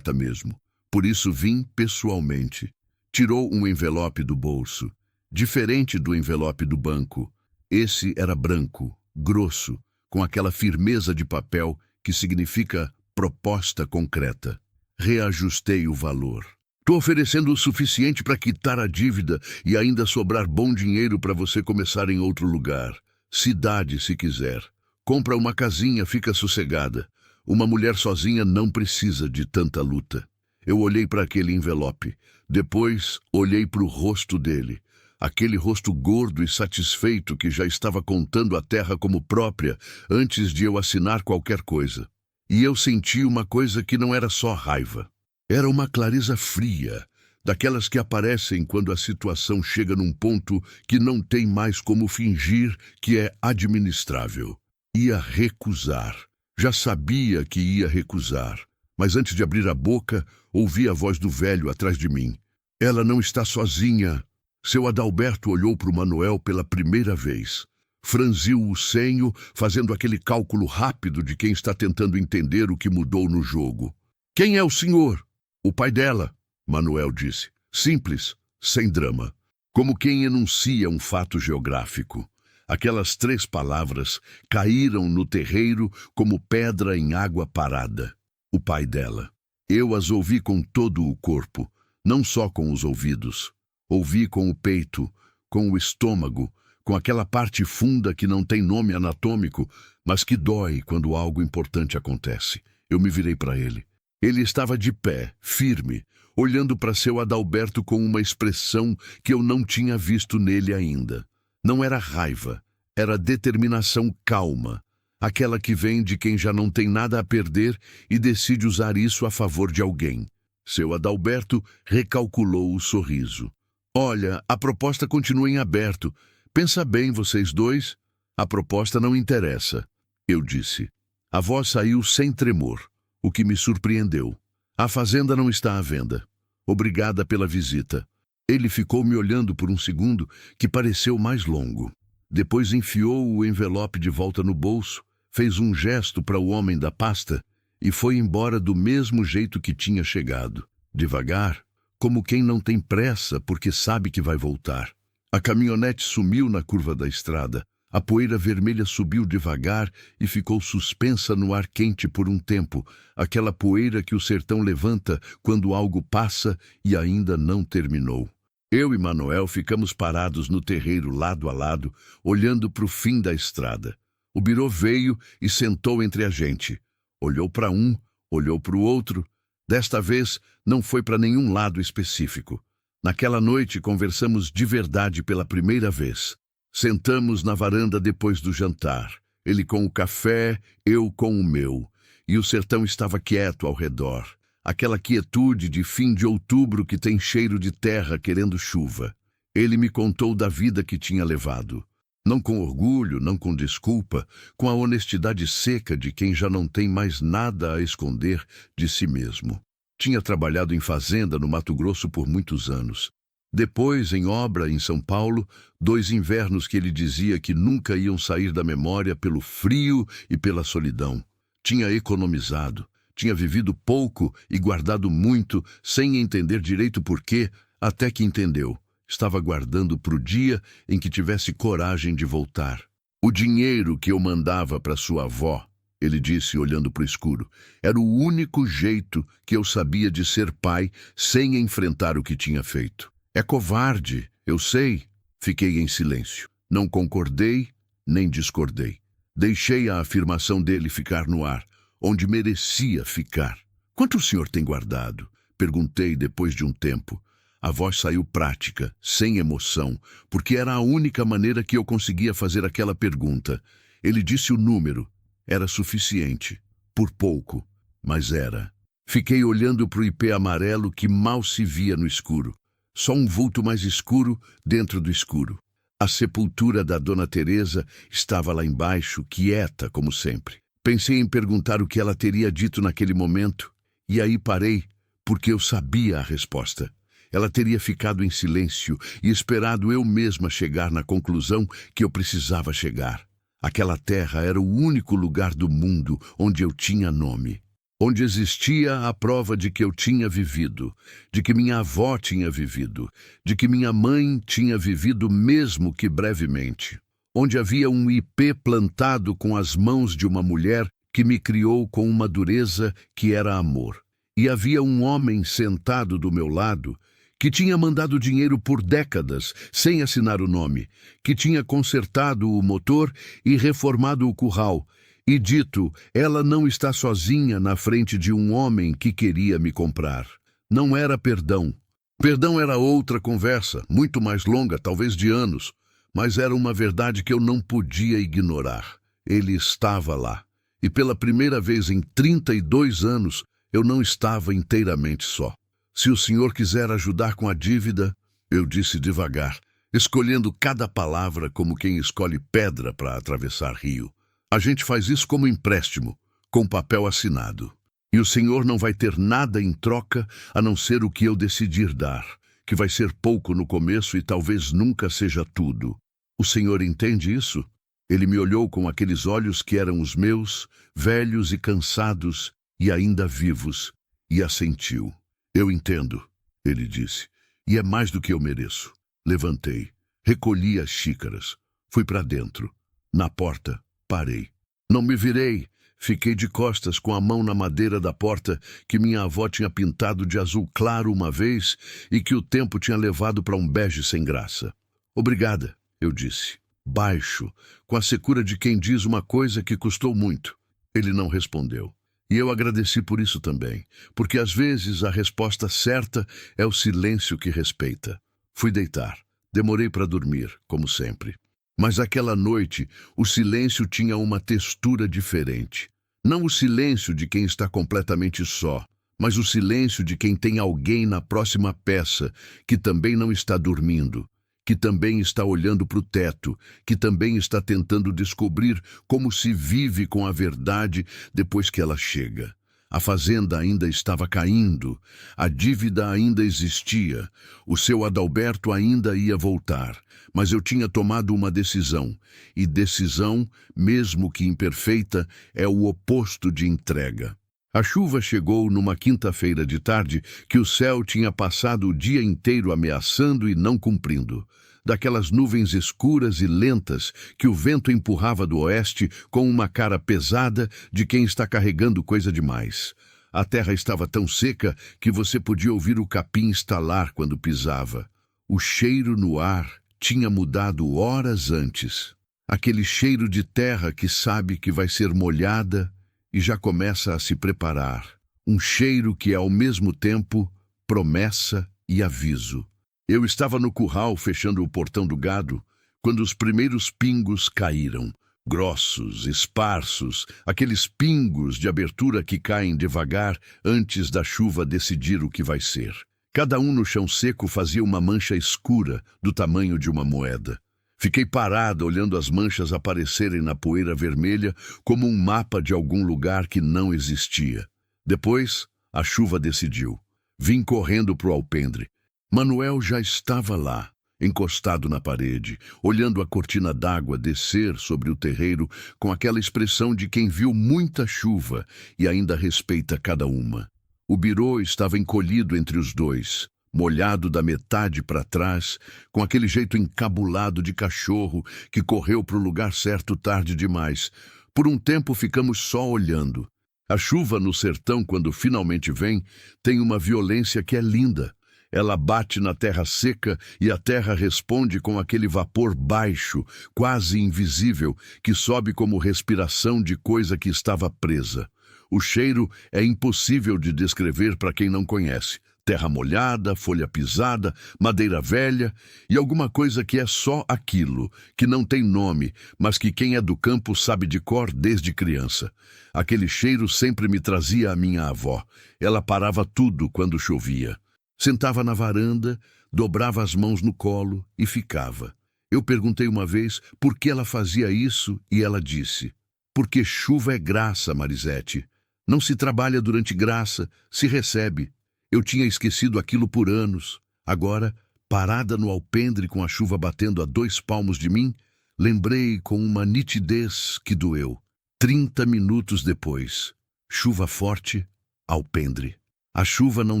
S1: mesmo. Por isso vim pessoalmente. Tirou um envelope do bolso, diferente do envelope do banco. Esse era branco, grosso, com aquela firmeza de papel que significa proposta concreta. Reajustei o valor. Estou oferecendo o suficiente para quitar a dívida e ainda sobrar bom dinheiro para você começar em outro lugar. Cidade, se quiser. Compra uma casinha, fica sossegada. Uma mulher sozinha não precisa de tanta luta. Eu olhei para aquele envelope. Depois, olhei para o rosto dele. Aquele rosto gordo e satisfeito que já estava contando a terra como própria antes de eu assinar qualquer coisa. E eu senti uma coisa que não era só raiva. Era uma clareza fria, daquelas que aparecem quando a situação chega num ponto que não tem mais como fingir que é administrável. Ia recusar. Já sabia que ia recusar. Mas antes de abrir a boca, ouvi a voz do velho atrás de mim. Ela não está sozinha. Seu Adalberto olhou para o Manuel pela primeira vez. Franziu o senho, fazendo aquele cálculo rápido de quem está tentando entender o que mudou no jogo. Quem é o senhor? O pai dela, Manuel disse. Simples, sem drama. Como quem enuncia um fato geográfico. Aquelas 3 palavras caíram no terreiro como pedra em água parada. O pai dela. Eu as ouvi com todo o corpo, não só com os ouvidos. Ouvi com o peito, com o estômago, com aquela parte funda que não tem nome anatômico, mas que dói quando algo importante acontece. Eu me virei para ele. Ele estava de pé, firme, olhando para seu Adalberto com uma expressão que eu não tinha visto nele ainda. Não era raiva, era determinação calma. Aquela que vem de quem já não tem nada a perder e decide usar isso a favor de alguém. Seu Adalberto recalculou o sorriso. Olha, a proposta continua em aberto. Pensa bem, vocês dois. A proposta não interessa, eu disse. A voz saiu sem tremor, o que me surpreendeu. A fazenda não está à venda. Obrigada pela visita. Ele ficou me olhando por um segundo que pareceu mais longo. Depois enfiou o envelope de volta no bolso, fez um gesto para o homem da pasta e foi embora do mesmo jeito que tinha chegado, devagar, como quem não tem pressa porque sabe que vai voltar. A caminhonete sumiu na curva da estrada. A poeira vermelha subiu devagar e ficou suspensa no ar quente por um tempo, aquela poeira que o sertão levanta quando algo passa e ainda não terminou. Eu e Manuel ficamos parados no terreiro lado a lado, olhando para o fim da estrada. O birô veio e sentou entre a gente. Olhou para um, olhou para o outro. Desta vez, não foi para nenhum lado específico. Naquela noite, conversamos de verdade pela primeira vez. Sentamos na varanda depois do jantar. Ele com o café, eu com o meu. E o sertão estava quieto ao redor. Aquela quietude de fim de outubro que tem cheiro de terra querendo chuva. Ele me contou da vida que tinha levado. Não com orgulho, não com desculpa, com a honestidade seca de quem já não tem mais nada a esconder de si mesmo. Tinha trabalhado em fazenda no Mato Grosso por muitos anos. Depois, em obra em São Paulo, 2 invernos que ele dizia que nunca iam sair da memória pelo frio e pela solidão. Tinha economizado, tinha vivido pouco e guardado muito, sem entender direito por quê, até que entendeu. Estava guardando para o dia em que tivesse coragem de voltar. O dinheiro que eu mandava para sua avó, ele disse olhando para o escuro, era o único jeito que eu sabia de ser pai sem enfrentar o que tinha feito. É covarde, eu sei. Fiquei em silêncio. Não concordei, nem discordei. Deixei a afirmação dele ficar no ar, onde merecia ficar. Quanto o senhor tem guardado? Perguntei depois de um tempo. A voz saiu prática, sem emoção, porque era a única maneira que eu conseguia fazer aquela pergunta. Ele disse o número. Era suficiente. Por pouco, mas era. Fiquei olhando para o ipê amarelo que mal se via no escuro. Só um vulto mais escuro dentro do escuro. A sepultura da Dona Teresa estava lá embaixo, quieta como sempre. Pensei em perguntar o que ela teria dito naquele momento, e aí parei, porque eu sabia a resposta. Ela teria ficado em silêncio e esperado eu mesma chegar na conclusão que eu precisava chegar. Aquela terra era o único lugar do mundo onde eu tinha nome. Onde existia a prova de que eu tinha vivido, de que minha avó tinha vivido, de que minha mãe tinha vivido mesmo que brevemente. Onde havia um ipê plantado com as mãos de uma mulher que me criou com uma dureza que era amor. E havia um homem sentado do meu lado que tinha mandado dinheiro por décadas, sem assinar o nome, que tinha consertado o motor e reformado o curral, e dito, ela não está sozinha na frente de um homem que queria me comprar. Não era perdão. Perdão era outra conversa, muito mais longa, talvez de anos, mas era uma verdade que eu não podia ignorar. Ele estava lá. E pela primeira vez em 32 anos, eu não estava inteiramente só. Se o senhor quiser ajudar com a dívida, eu disse devagar, escolhendo cada palavra como quem escolhe pedra para atravessar rio. A gente faz isso como empréstimo, com papel assinado. E o senhor não vai ter nada em troca a não ser o que eu decidir dar, que vai ser pouco no começo e talvez nunca seja tudo. O senhor entende isso? Ele me olhou com aqueles olhos que eram os meus, velhos e cansados e ainda vivos, e assentiu. Eu entendo, ele disse, e é mais do que eu mereço. Levantei, recolhi as xícaras, fui para dentro. Na porta, parei. Não me virei. Fiquei de costas com a mão na madeira da porta que minha avó tinha pintado de azul claro uma vez e que o tempo tinha levado para um bege sem graça. Obrigada, eu disse, baixo, com a secura de quem diz uma coisa que custou muito. Ele não respondeu. E eu agradeci por isso também, porque às vezes a resposta certa é o silêncio que respeita. Fui deitar. Demorei para dormir, como sempre. Mas aquela noite, o silêncio tinha uma textura diferente. Não o silêncio de quem está completamente só, mas o silêncio de quem tem alguém na próxima peça, que também não está dormindo, que também está olhando para o teto, que também está tentando descobrir como se vive com a verdade depois que ela chega. A fazenda ainda estava caindo, a dívida ainda existia, o seu Adalberto ainda ia voltar, mas eu tinha tomado uma decisão, e decisão, mesmo que imperfeita, é o oposto de entrega. A chuva chegou numa quinta-feira de tarde que o céu tinha passado o dia inteiro ameaçando e não cumprindo. Daquelas nuvens escuras e lentas que o vento empurrava do oeste com uma cara pesada de quem está carregando coisa demais. A terra estava tão seca que você podia ouvir o capim estalar quando pisava. O cheiro no ar tinha mudado horas antes. Aquele cheiro de terra que sabe que vai ser molhada e já começa a se preparar. Um cheiro que é ao mesmo tempo promessa e aviso. Eu estava no curral fechando o portão do gado quando os primeiros pingos caíram, grossos, esparsos, aqueles pingos de abertura que caem devagar antes da chuva decidir o que vai ser. Cada um no chão seco fazia uma mancha escura do tamanho de uma moeda. Fiquei parado olhando as manchas aparecerem na poeira vermelha como um mapa de algum lugar que não existia. Depois, a chuva decidiu. Vim correndo para o alpendre. Manuel já estava lá, encostado na parede, olhando a cortina d'água descer sobre o terreiro com aquela expressão de quem viu muita chuva e ainda respeita cada uma. O birô estava encolhido entre os dois, molhado da metade para trás, com aquele jeito encabulado de cachorro que correu para o lugar certo tarde demais. Por um tempo ficamos só olhando. A chuva no sertão, quando finalmente vem, tem uma violência que é linda. Ela bate na terra seca e a terra responde com aquele vapor baixo, quase invisível, que sobe como respiração de coisa que estava presa. O cheiro é impossível de descrever para quem não conhece. Terra molhada, folha pisada, madeira velha e alguma coisa que é só aquilo, que não tem nome, mas que quem é do campo sabe de cor desde criança. Aquele cheiro sempre me trazia a minha avó. Ela parava tudo quando chovia. Sentava na varanda, dobrava as mãos no colo e ficava. Eu perguntei uma vez por que ela fazia isso e ela disse: "Porque chuva é graça, Marisete. Não se trabalha durante graça, se recebe." Eu tinha esquecido aquilo por anos. Agora, parada no alpendre com a chuva batendo a 2 palmos de mim, lembrei com uma nitidez que doeu. 30 minutos depois, chuva forte, alpendre. A chuva não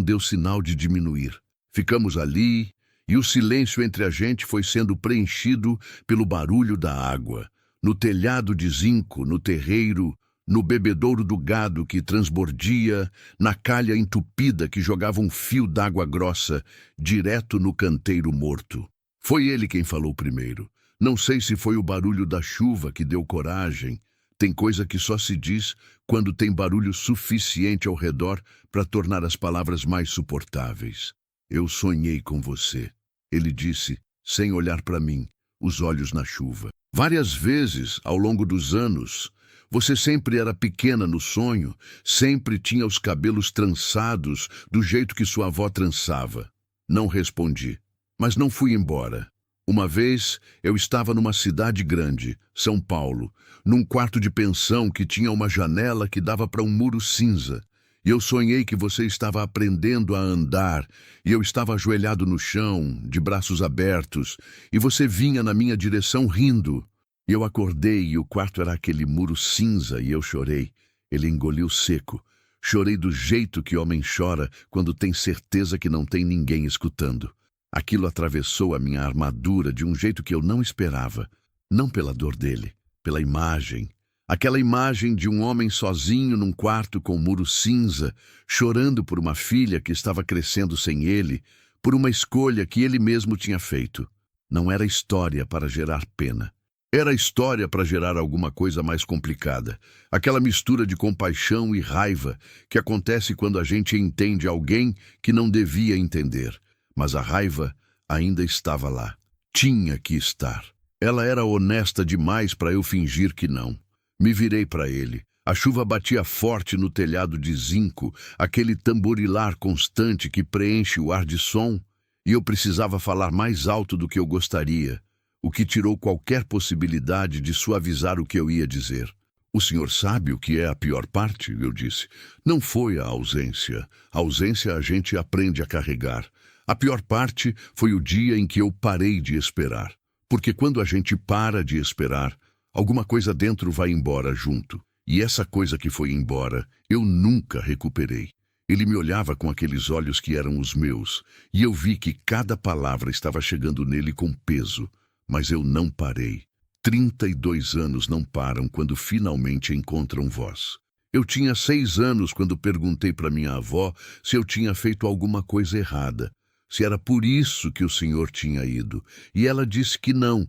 S1: deu sinal de diminuir. Ficamos ali e o silêncio entre a gente foi sendo preenchido pelo barulho da água. No telhado de zinco, no terreiro, no bebedouro do gado que transbordia, na calha entupida que jogava um fio d'água grossa direto no canteiro morto. Foi ele quem falou primeiro. Não sei se foi o barulho da chuva que deu coragem. Tem coisa que só se diz quando tem barulho suficiente ao redor para tornar as palavras mais suportáveis. "Eu sonhei com você", ele disse, sem olhar para mim, os olhos na chuva. "Várias vezes, ao longo dos anos, você sempre era pequena no sonho, sempre tinha os cabelos trançados do jeito que sua avó trançava." Não respondi, mas não fui embora. Uma vez eu estava numa cidade grande, São Paulo, num quarto de pensão que tinha uma janela que dava para um muro cinza. E eu sonhei que você estava aprendendo a andar, e eu estava ajoelhado no chão, de braços abertos, e você vinha na minha direção rindo. E eu acordei e o quarto era aquele muro cinza e eu chorei. Ele engoliu seco. Chorei do jeito que homem chora quando tem certeza que não tem ninguém escutando. Aquilo atravessou a minha armadura de um jeito que eu não esperava. Não pela dor dele, pela imagem. Aquela imagem de um homem sozinho num quarto com um muro cinza, chorando por uma filha que estava crescendo sem ele, por uma escolha que ele mesmo tinha feito. Não era história para gerar pena. Era história para gerar alguma coisa mais complicada. Aquela mistura de compaixão e raiva que acontece quando a gente entende alguém que não devia entender. Mas a raiva ainda estava lá. Tinha que estar. Ela era honesta demais para eu fingir que não. Me virei para ele. A chuva batia forte no telhado de zinco, aquele tamborilar constante que preenche o ar de som, e eu precisava falar mais alto do que eu gostaria, o que tirou qualquer possibilidade de suavizar o que eu ia dizer. O senhor sabe o que é a pior parte? Eu disse. Não foi a ausência. A ausência a gente aprende a carregar. A pior parte foi o dia em que eu parei de esperar. Porque quando a gente para de esperar, alguma coisa dentro vai embora junto. E essa coisa que foi embora, eu nunca recuperei. Ele me olhava com aqueles olhos que eram os meus, e eu vi que cada palavra estava chegando nele com peso. Mas eu não parei. 32 anos não param quando finalmente encontram voz. Eu tinha 6 anos quando perguntei para minha avó se eu tinha feito alguma coisa errada, se era por isso que o senhor tinha ido. E ela disse que não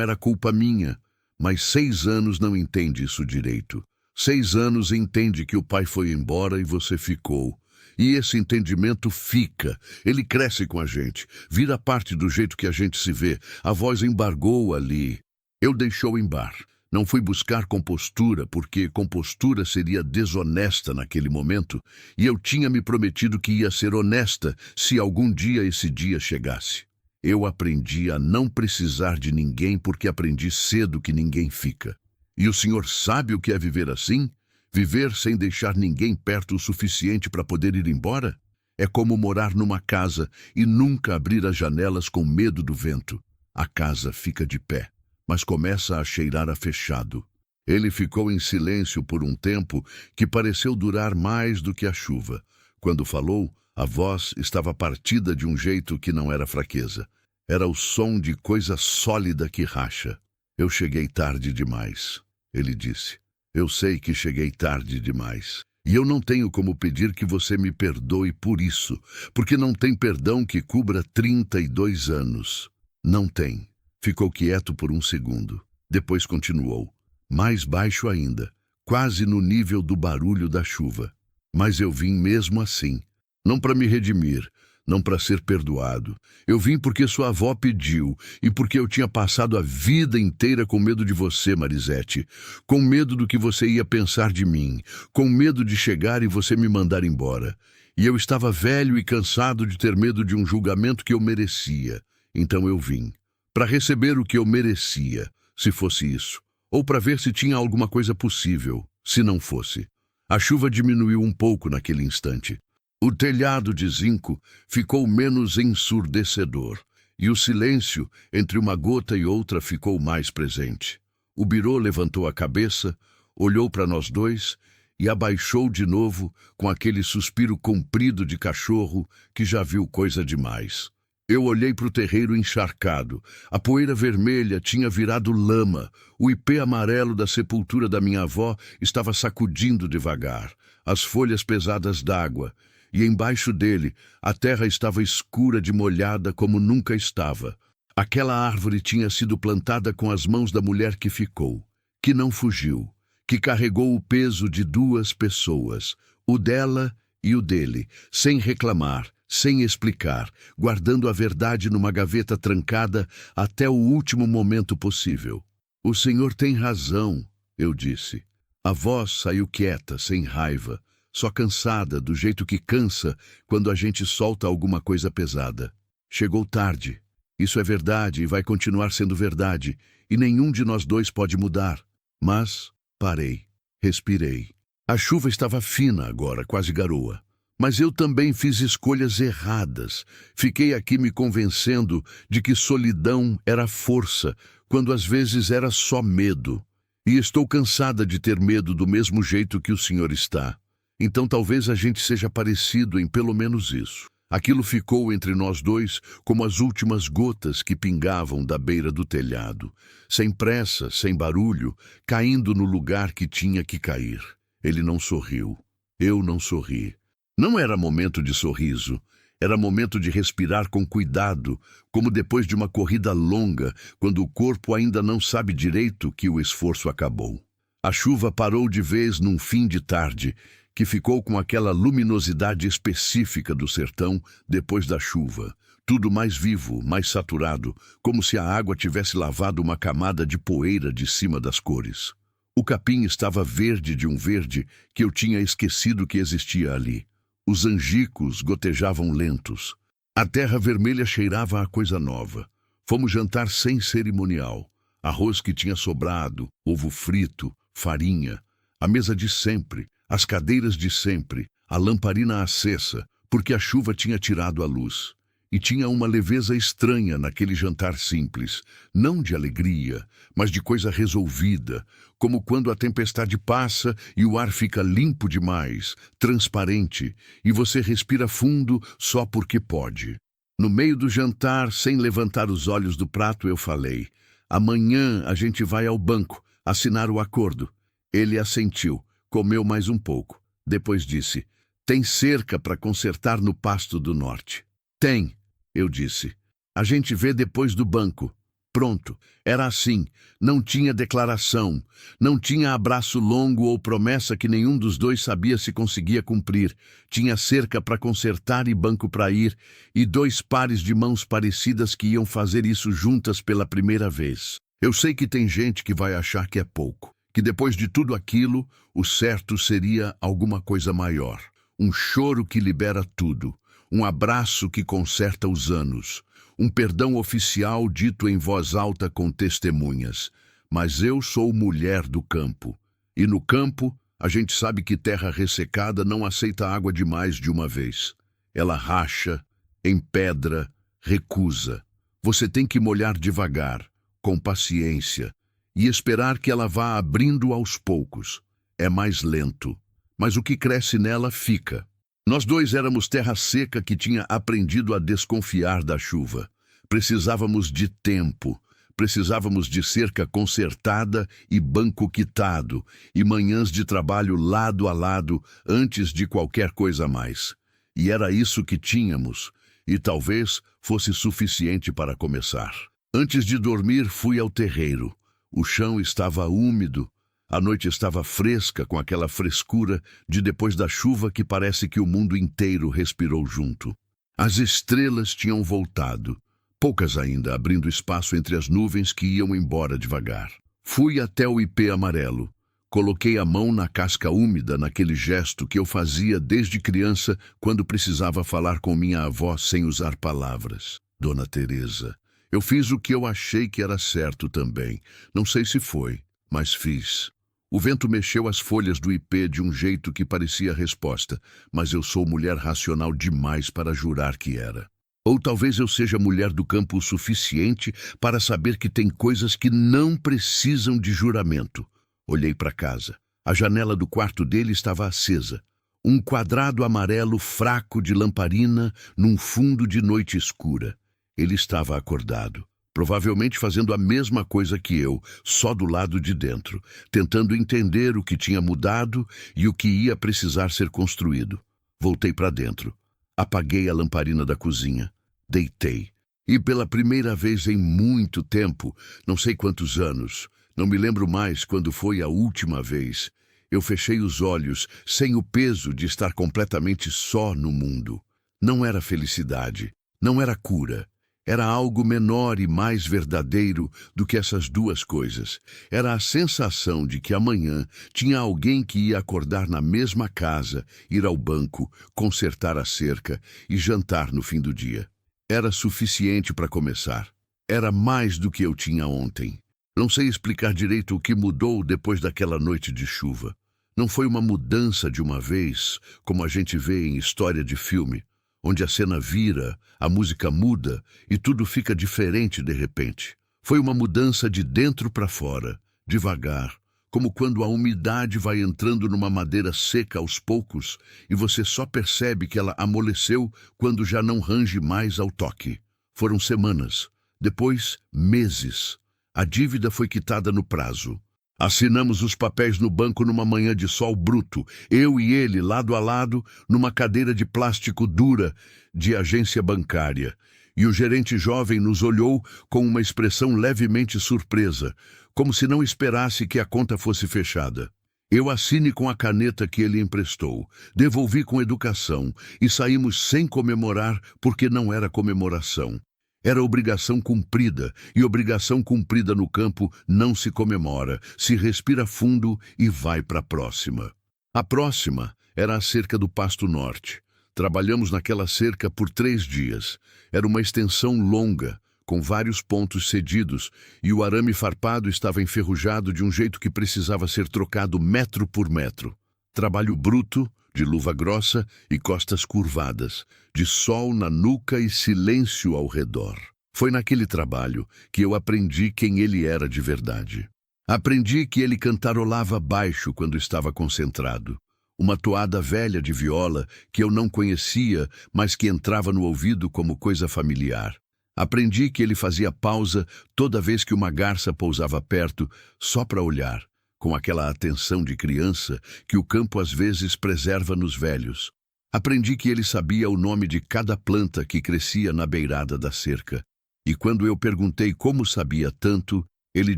S1: era culpa minha. Mas 6 anos não entende isso direito. 6 anos entende que o pai foi embora e você ficou. E esse entendimento fica, ele cresce com a gente, vira parte do jeito que a gente se vê. A voz embargou ali. Eu deixou embar. Não fui buscar compostura, porque compostura seria desonesta naquele momento, e eu tinha me prometido que ia ser honesta se algum dia esse dia chegasse. Eu aprendi a não precisar de ninguém porque aprendi cedo que ninguém fica. E o senhor sabe o que é viver assim? Viver sem deixar ninguém perto o suficiente para poder ir embora? É como morar numa casa e nunca abrir as janelas com medo do vento. A casa fica de pé, mas começa a cheirar a fechado. Ele ficou em silêncio por um tempo que pareceu durar mais do que a chuva. Quando falou, a voz estava partida de um jeito que não era fraqueza. Era o som de coisa sólida que racha. Eu cheguei tarde demais, ele disse. Eu sei que cheguei tarde demais. E eu não tenho como pedir que você me perdoe por isso, porque não tem perdão que cubra 32 anos. Não tem. Ficou quieto por um segundo. Depois continuou. Mais baixo ainda, quase no nível do barulho da chuva. Mas eu vim mesmo assim. Não para me redimir, não para ser perdoado. Eu vim porque sua avó pediu e porque eu tinha passado a vida inteira com medo de você, Marisete. Com medo do que você ia pensar de mim. Com medo de chegar e você me mandar embora. E eu estava velho e cansado de ter medo de um julgamento que eu merecia. Então eu vim. Para receber o que eu merecia, se fosse isso. Ou para ver se tinha alguma coisa possível, se não fosse. A chuva diminuiu um pouco naquele instante. O telhado de zinco ficou menos ensurdecedor, e o silêncio entre uma gota e outra ficou mais presente. O birô levantou a cabeça, olhou para nós dois e abaixou de novo com aquele suspiro comprido de cachorro que já viu coisa demais. Eu olhei para o terreiro encharcado. A poeira vermelha tinha virado lama. O ipê amarelo da sepultura da minha avó estava sacudindo devagar. As folhas pesadas d'água. E embaixo dele, a terra estava escura de molhada como nunca estava. Aquela árvore tinha sido plantada com as mãos da mulher que ficou, que não fugiu, que carregou o peso de 2 pessoas, o dela e o dele, sem reclamar, sem explicar, guardando a verdade numa gaveta trancada até o último momento possível. O senhor tem razão, eu disse. A voz saiu quieta, sem raiva, só cansada, do jeito que cansa quando a gente solta alguma coisa pesada. Chegou tarde. Isso é verdade e vai continuar sendo verdade, e nenhum de nós dois pode mudar. Mas parei, respirei. A chuva estava fina agora, quase garoa. Mas eu também fiz escolhas erradas. Fiquei aqui me convencendo de que solidão era força, quando às vezes era só medo. E estou cansada de ter medo do mesmo jeito que o senhor está. Então talvez a gente seja parecido em pelo menos isso. Aquilo ficou entre nós dois como as últimas gotas que pingavam da beira do telhado, sem pressa, sem barulho, caindo no lugar que tinha que cair. Ele não sorriu. Eu não sorri. Não era momento de sorriso. Era momento de respirar com cuidado, como depois de uma corrida longa, quando o corpo ainda não sabe direito que o esforço acabou. A chuva parou de vez num fim de tarde, que ficou com aquela luminosidade específica do sertão depois da chuva. Tudo mais vivo, mais saturado, como se a água tivesse lavado uma camada de poeira de cima das cores. O capim estava verde de um verde que eu tinha esquecido que existia ali. Os angicos gotejavam lentos. A terra vermelha cheirava a coisa nova. Fomos jantar sem cerimonial. Arroz que tinha sobrado, ovo frito, farinha, a mesa de sempre, as cadeiras de sempre, a lamparina acesa, porque a chuva tinha tirado a luz. E tinha uma leveza estranha naquele jantar simples, não de alegria, mas de coisa resolvida, como quando a tempestade passa e o ar fica limpo demais, transparente, e você respira fundo só porque pode. No meio do jantar, sem levantar os olhos do prato, eu falei: amanhã a gente vai ao banco assinar o acordo. Ele assentiu, comeu mais um pouco. Depois disse: tem cerca para consertar no Pasto do Norte. Tem, eu disse. A gente vê depois do banco. Pronto, era assim. Não tinha declaração, não tinha abraço longo ou promessa que nenhum dos dois sabia se conseguia cumprir. Tinha cerca para consertar e banco para ir, e dois pares de mãos parecidas que iam fazer isso juntas pela primeira vez. Eu sei que tem gente que vai achar que é pouco, que depois de tudo aquilo, o certo seria alguma coisa maior. Um choro que libera tudo, um abraço que conserta os anos, um perdão oficial dito em voz alta com testemunhas. Mas eu sou mulher do campo, e no campo a gente sabe que terra ressecada não aceita água demais de uma vez. Ela racha, empedra, recusa. Você tem que molhar devagar, com paciência, e esperar que ela vá abrindo aos poucos. É mais lento, mas o que cresce nela fica. Nós dois éramos terra seca que tinha aprendido a desconfiar da chuva. Precisávamos de tempo, precisávamos de cerca consertada e banco quitado, e manhãs de trabalho lado a lado antes de qualquer coisa mais. E era isso que tínhamos, e talvez fosse suficiente para começar. Antes de dormir, fui ao terreiro. O chão estava úmido. A noite estava fresca, com aquela frescura de depois da chuva que parece que o mundo inteiro respirou junto. As estrelas tinham voltado, poucas ainda, abrindo espaço entre as nuvens que iam embora devagar. Fui até o ipê amarelo. Coloquei a mão na casca úmida, naquele gesto que eu fazia desde criança quando precisava falar com minha avó sem usar palavras. Dona Teresa. Eu fiz o que eu achei que era certo também. Não sei se foi, mas fiz. O vento mexeu as folhas do ipê de um jeito que parecia resposta, mas eu sou mulher racional demais para jurar que era. Ou talvez eu seja mulher do campo o suficiente para saber que tem coisas que não precisam de juramento. Olhei para casa. A janela do quarto dele estava acesa. Um quadrado amarelo fraco de lamparina num fundo de noite escura. Ele estava acordado. Provavelmente fazendo a mesma coisa que eu, só do lado de dentro, tentando entender o que tinha mudado e o que ia precisar ser construído. Voltei para dentro. Apaguei a lamparina da cozinha. Deitei. E pela primeira vez em muito tempo, não sei quantos anos, não me lembro mais quando foi a última vez, eu fechei os olhos sem o peso de estar completamente só no mundo. Não era felicidade, não era cura. Era algo menor e mais verdadeiro do que essas duas coisas. Era a sensação de que amanhã tinha alguém que ia acordar na mesma casa, ir ao banco, consertar a cerca e jantar no fim do dia. Era suficiente para começar. Era mais do que eu tinha ontem. Não sei explicar direito o que mudou depois daquela noite de chuva. Não foi uma mudança de uma vez, como a gente vê em história de filme, onde a cena vira, a música muda e tudo fica diferente de repente. Foi uma mudança de dentro para fora, devagar, como quando a umidade vai entrando numa madeira seca aos poucos e você só percebe que ela amoleceu quando já não range mais ao toque. Foram semanas, depois meses. A dívida foi quitada no prazo. Assinamos os papéis no banco numa manhã de sol bruto, eu e ele, lado a lado, numa cadeira de plástico dura de agência bancária. E o gerente jovem nos olhou com uma expressão levemente surpresa, como se não esperasse que a conta fosse fechada. Eu assine com a caneta que ele emprestou, devolvi com educação e saímos sem comemorar porque não era comemoração. Era obrigação cumprida, e obrigação cumprida no campo não se comemora, se respira fundo e vai para a próxima. A próxima era a cerca do Pasto Norte. Trabalhamos naquela cerca por 3 dias. Era uma extensão longa, com vários pontos cedidos, e o arame farpado estava enferrujado de um jeito que precisava ser trocado metro por metro. Trabalho bruto, de luva grossa e costas curvadas, de sol na nuca e silêncio ao redor. Foi naquele trabalho que eu aprendi quem ele era de verdade. Aprendi que ele cantarolava baixo quando estava concentrado. Uma toada velha de viola que eu não conhecia, mas que entrava no ouvido como coisa familiar. Aprendi que ele fazia pausa toda vez que uma garça pousava perto, só para olhar, com aquela atenção de criança que o campo às vezes preserva nos velhos. Aprendi que ele sabia o nome de cada planta que crescia na beirada da cerca. E quando eu perguntei como sabia tanto, ele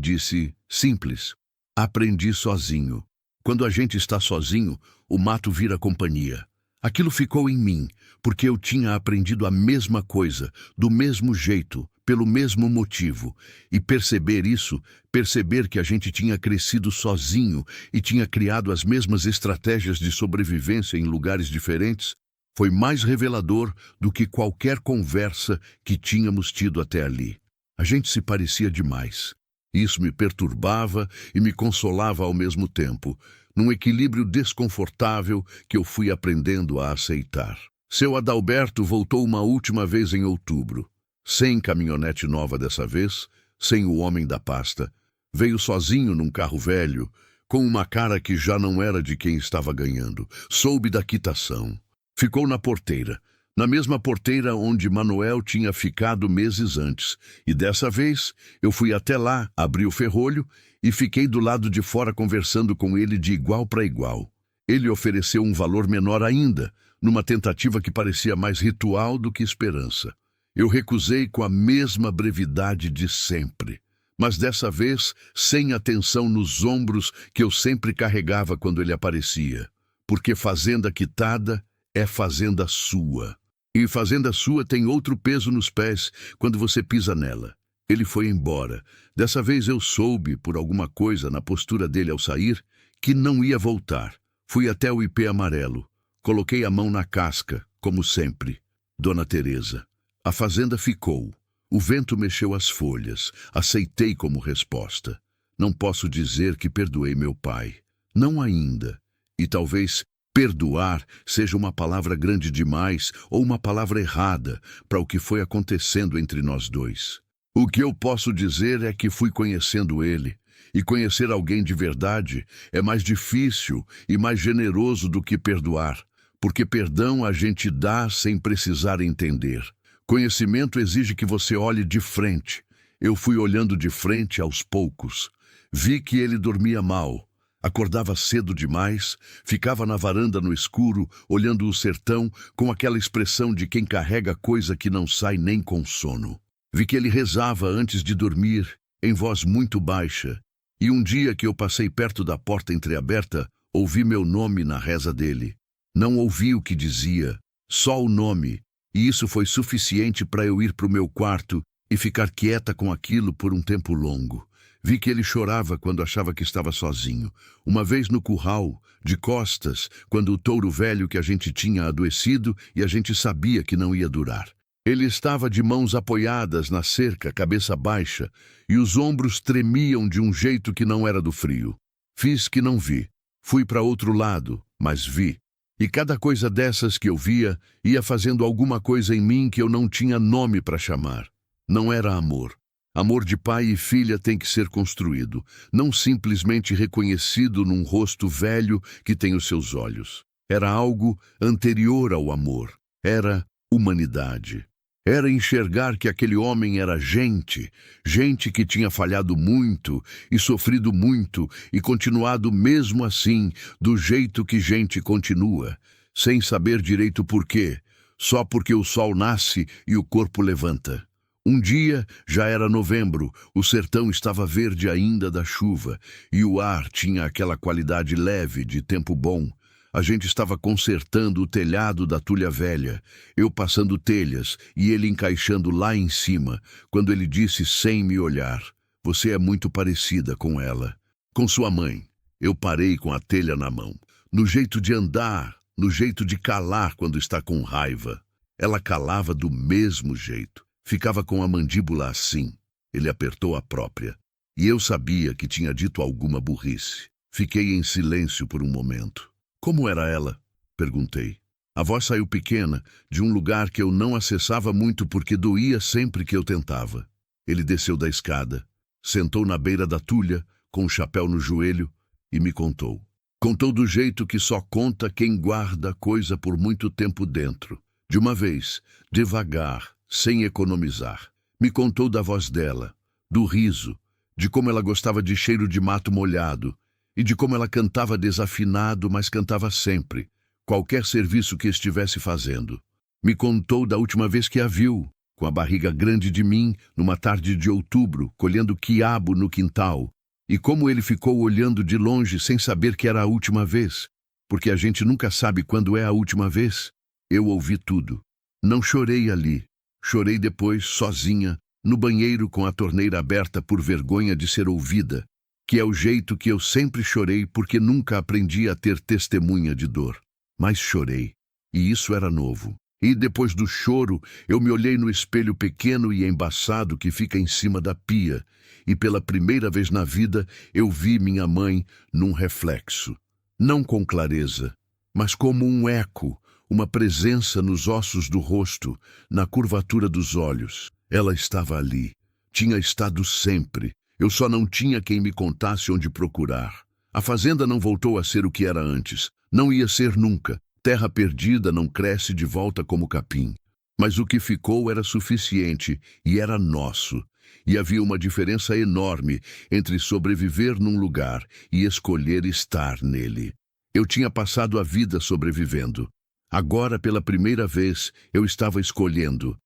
S1: disse, simples, aprendi sozinho. Quando a gente está sozinho, o mato vira companhia. Aquilo ficou em mim, porque eu tinha aprendido a mesma coisa, do mesmo jeito, pelo mesmo motivo. E perceber isso, perceber que a gente tinha crescido sozinho e tinha criado as mesmas estratégias de sobrevivência em lugares diferentes, foi mais revelador do que qualquer conversa que tínhamos tido até ali. A gente se parecia demais. Isso me perturbava e me consolava ao mesmo tempo, num equilíbrio desconfortável que eu fui aprendendo a aceitar. Seu Adalberto voltou uma última vez em outubro. Sem caminhonete nova dessa vez, sem o homem da pasta. Veio sozinho num carro velho, com uma cara que já não era de quem estava ganhando. Soube da quitação. Ficou na porteira, na mesma porteira onde Manuel tinha ficado meses antes, e dessa vez eu fui até lá, abri o ferrolho e fiquei do lado de fora conversando com ele de igual para igual. Ele ofereceu um valor menor ainda, numa tentativa que parecia mais ritual do que esperança. Eu recusei com a mesma brevidade de sempre, mas dessa vez sem a tensão nos ombros que eu sempre carregava quando ele aparecia, porque fazenda quitada é fazenda sua. E fazenda sua tem outro peso nos pés quando você pisa nela. Ele foi embora. Dessa vez eu soube, por alguma coisa na postura dele ao sair, que não ia voltar. Fui até o ipê amarelo. Coloquei a mão na casca, como sempre. Dona Teresa. A fazenda ficou. O vento mexeu as folhas. Aceitei como resposta. Não posso dizer que perdoei meu pai. Não ainda. E talvez perdoar seja uma palavra grande demais ou uma palavra errada para o que foi acontecendo entre nós dois. O que eu posso dizer é que fui conhecendo ele, e conhecer alguém de verdade é mais difícil e mais generoso do que perdoar, porque perdão a gente dá sem precisar entender. Conhecimento exige que você olhe de frente. Eu fui olhando de frente aos poucos. Vi que ele dormia mal. Acordava cedo demais, ficava na varanda no escuro, olhando o sertão com aquela expressão de quem carrega coisa que não sai nem com sono. Vi que ele rezava antes de dormir, em voz muito baixa, e um dia que eu passei perto da porta entreaberta, ouvi meu nome na reza dele. Não ouvi o que dizia, só o nome, e isso foi suficiente para eu ir para o meu quarto e ficar quieta com aquilo por um tempo longo. Vi que ele chorava quando achava que estava sozinho. Uma vez no curral, de costas, quando o touro velho que a gente tinha adoecido e a gente sabia que não ia durar. Ele estava de mãos apoiadas na cerca, cabeça baixa, e os ombros tremiam de um jeito que não era do frio. Fiz que não vi. Fui para outro lado, mas vi. E cada coisa dessas que eu via ia fazendo alguma coisa em mim que eu não tinha nome para chamar. Não era amor. Amor de pai e filha tem que ser construído, não simplesmente reconhecido num rosto velho que tem os seus olhos. Era algo anterior ao amor. Era humanidade. Era enxergar que aquele homem era gente, gente que tinha falhado muito e sofrido muito e continuado mesmo assim, do jeito que gente continua, sem saber direito por quê, só porque o sol nasce e o corpo levanta. Um dia, já era novembro, o sertão estava verde ainda da chuva e o ar tinha aquela qualidade leve de tempo bom. A gente estava consertando o telhado da tulha velha, eu passando telhas e ele encaixando lá em cima, quando ele disse sem me olhar, "Você é muito parecida com ela, com sua mãe." Eu parei com a telha na mão, no jeito de andar, no jeito de calar quando está com raiva. Ela calava do mesmo jeito. Ficava com a mandíbula assim. Ele apertou a própria. E eu sabia que tinha dito alguma burrice. Fiquei em silêncio por um momento. Como era ela? Perguntei. A voz saiu pequena, de um lugar que eu não acessava muito porque doía sempre que eu tentava. Ele desceu da escada, sentou na beira da tulha, com o chapéu no joelho, e me contou. Contou do jeito que só conta quem guarda a coisa por muito tempo dentro. De uma vez, devagar, sem economizar. Me contou da voz dela, do riso, de como ela gostava de cheiro de mato molhado, e de como ela cantava desafinado, mas cantava sempre, qualquer serviço que estivesse fazendo. Me contou da última vez que a viu, com a barriga grande de mim, numa tarde de outubro, colhendo quiabo no quintal, e como ele ficou olhando de longe sem saber que era a última vez, porque a gente nunca sabe quando é a última vez. Eu ouvi tudo. Não chorei ali. Chorei depois, sozinha, no banheiro com a torneira aberta por vergonha de ser ouvida, que é o jeito que eu sempre chorei porque nunca aprendi a ter testemunha de dor. Mas chorei, e isso era novo. E depois do choro, eu me olhei no espelho pequeno e embaçado que fica em cima da pia, e pela primeira vez na vida eu vi minha mãe num reflexo. Não com clareza, mas como um eco, uma presença nos ossos do rosto, na curvatura dos olhos. Ela estava ali. Tinha estado sempre. Eu só não tinha quem me contasse onde procurar. A fazenda não voltou a ser o que era antes. Não ia ser nunca. Terra perdida não cresce de volta como capim. Mas o que ficou era suficiente e era nosso. E havia uma diferença enorme entre sobreviver num lugar e escolher estar nele. Eu tinha passado a vida sobrevivendo. Agora, pela primeira vez, eu estava escolhendo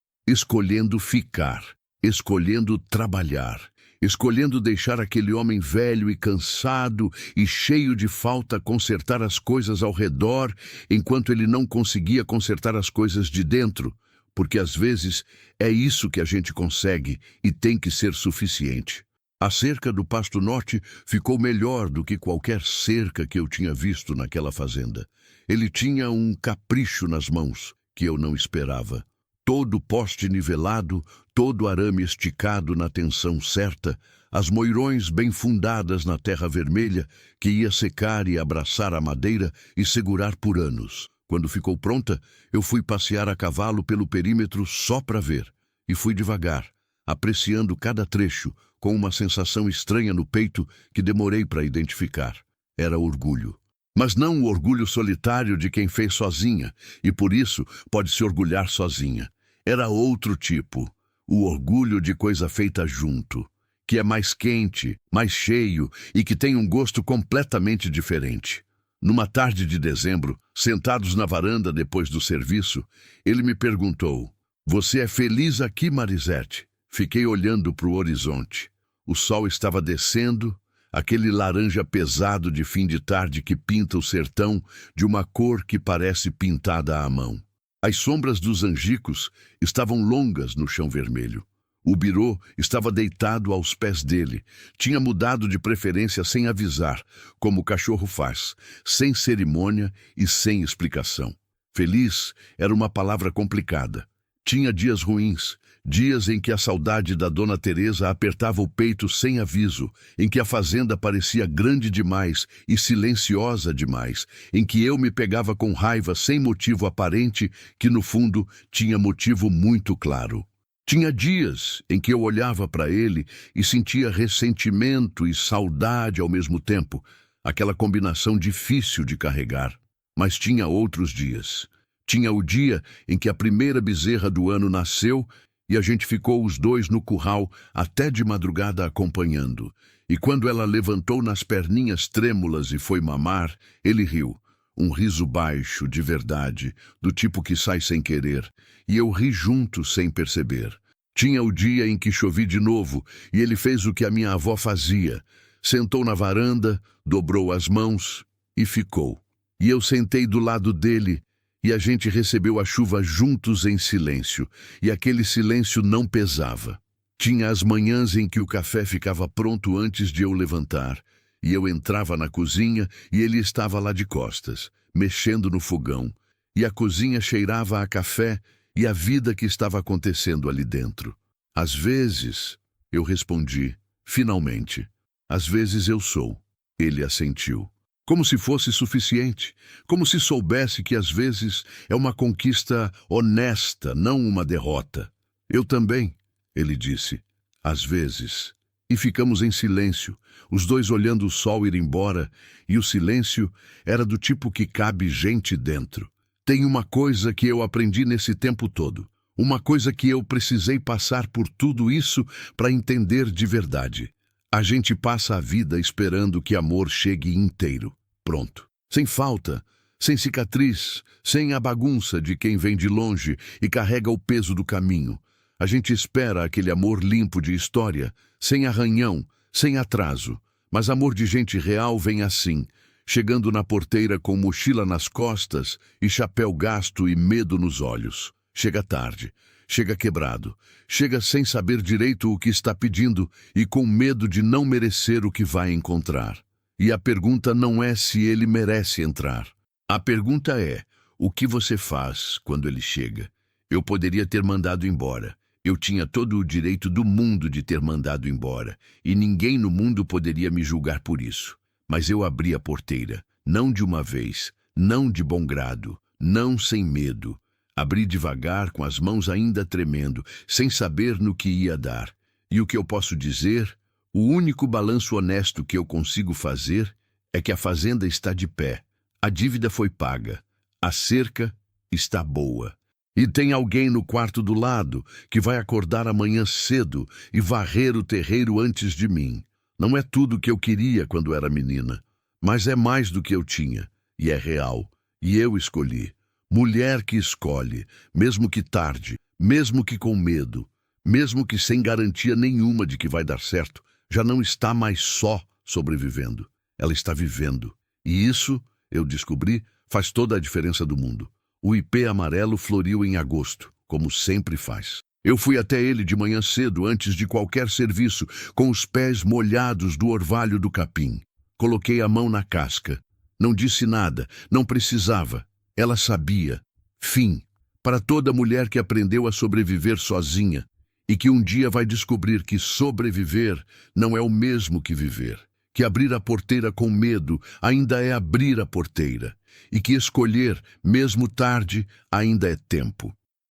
S1: ficar, escolhendo trabalhar, escolhendo deixar aquele homem velho e cansado e cheio de falta consertar as coisas ao redor, enquanto ele não conseguia consertar as coisas de dentro, porque às vezes é isso que a gente consegue e tem que ser suficiente. A cerca do Pasto Norte ficou melhor do que qualquer cerca que eu tinha visto naquela fazenda. Ele tinha um capricho nas mãos que eu não esperava. Todo poste nivelado, todo arame esticado na tensão certa, as moirões bem fundadas na terra vermelha, que ia secar e abraçar a madeira e segurar por anos. Quando ficou pronta, eu fui passear a cavalo pelo perímetro só para ver. E fui devagar, apreciando cada trecho, com uma sensação estranha no peito que demorei para identificar. Era orgulho. Mas não o orgulho solitário de quem fez sozinha, e por isso pode se orgulhar sozinha. Era outro tipo, o orgulho de coisa feita junto, que é mais quente, mais cheio e que tem um gosto completamente diferente. Numa tarde de dezembro, sentados na varanda depois do serviço, ele me perguntou: "Você é feliz aqui, Marisete?" Fiquei olhando para o horizonte. O sol estava descendo, aquele laranja pesado de fim de tarde que pinta o sertão de uma cor que parece pintada à mão. As sombras dos angicos estavam longas no chão vermelho. O birô estava deitado aos pés dele. Tinha mudado de preferência sem avisar, como o cachorro faz, sem cerimônia e sem explicação. Feliz era uma palavra complicada. Tinha dias ruins, dias em que a saudade da Dona Teresa apertava o peito sem aviso, em que a fazenda parecia grande demais e silenciosa demais, em que eu me pegava com raiva sem motivo aparente, que no fundo tinha motivo muito claro. Tinha dias em que eu olhava para ele e sentia ressentimento e saudade ao mesmo tempo, aquela combinação difícil de carregar. Mas tinha outros dias. Tinha o dia em que a primeira bezerra do ano nasceu e a gente ficou os dois no curral até de madrugada acompanhando. E quando ela levantou nas perninhas trêmulas e foi mamar, ele riu. Um riso baixo, de verdade, do tipo que sai sem querer, e eu ri junto sem perceber. Tinha o dia em que chovi de novo e ele fez o que a minha avó fazia. Sentou na varanda, dobrou as mãos e ficou. E eu sentei do lado dele, e a gente recebeu a chuva juntos em silêncio, e aquele silêncio não pesava. Tinha as manhãs em que o café ficava pronto antes de eu levantar, e eu entrava na cozinha e ele estava lá de costas, mexendo no fogão, e a cozinha cheirava a café, e a vida que estava acontecendo ali dentro. Às vezes, eu respondi, finalmente. Às vezes eu sou. Ele assentiu. Como se fosse suficiente, como se soubesse que às vezes é uma conquista honesta, não uma derrota. Eu também, ele disse, às vezes. E ficamos em silêncio, os dois olhando o sol ir embora, e o silêncio era do tipo que cabe gente dentro. Tem uma coisa que eu aprendi nesse tempo todo, uma coisa que eu precisei passar por tudo isso para entender de verdade. A gente passa a vida esperando que amor chegue inteiro, pronto, sem falta, sem cicatriz, sem a bagunça de quem vem de longe e carrega o peso do caminho. A gente espera aquele amor limpo de história, sem arranhão, sem atraso. Mas amor de gente real vem assim, chegando na porteira com mochila nas costas e chapéu gasto e medo nos olhos. Chega tarde, chega quebrado, chega sem saber direito o que está pedindo e com medo de não merecer o que vai encontrar. E a pergunta não é se ele merece entrar. A pergunta é, o que você faz quando ele chega? Eu poderia ter mandado embora. Eu tinha todo o direito do mundo de ter mandado embora, e ninguém no mundo poderia me julgar por isso. Mas eu abri a porteira, não de uma vez, não de bom grado, não sem medo. Abri devagar, com as mãos ainda tremendo, sem saber no que ia dar. E o que eu posso dizer, o único balanço honesto que eu consigo fazer, é que a fazenda está de pé, a dívida foi paga, a cerca está boa. E tem alguém no quarto do lado que vai acordar amanhã cedo e varrer o terreiro antes de mim. Não é tudo o que eu queria quando era menina, mas é mais do que eu tinha, e é real, e eu escolhi. Mulher que escolhe, mesmo que tarde, mesmo que com medo, mesmo que sem garantia nenhuma de que vai dar certo, já não está mais só sobrevivendo. Ela está vivendo. E isso, eu descobri, faz toda a diferença do mundo. O ipê amarelo floriu em agosto, como sempre faz. Eu fui até ele de manhã cedo, antes de qualquer serviço, com os pés molhados do orvalho do capim. Coloquei a mão na casca. Não disse nada, não precisava. Ela sabia. Fim. Para toda mulher que aprendeu a sobreviver sozinha e que um dia vai descobrir que sobreviver não é o mesmo que viver. Que abrir a porteira com medo ainda é abrir a porteira. E que escolher, mesmo tarde, ainda é tempo.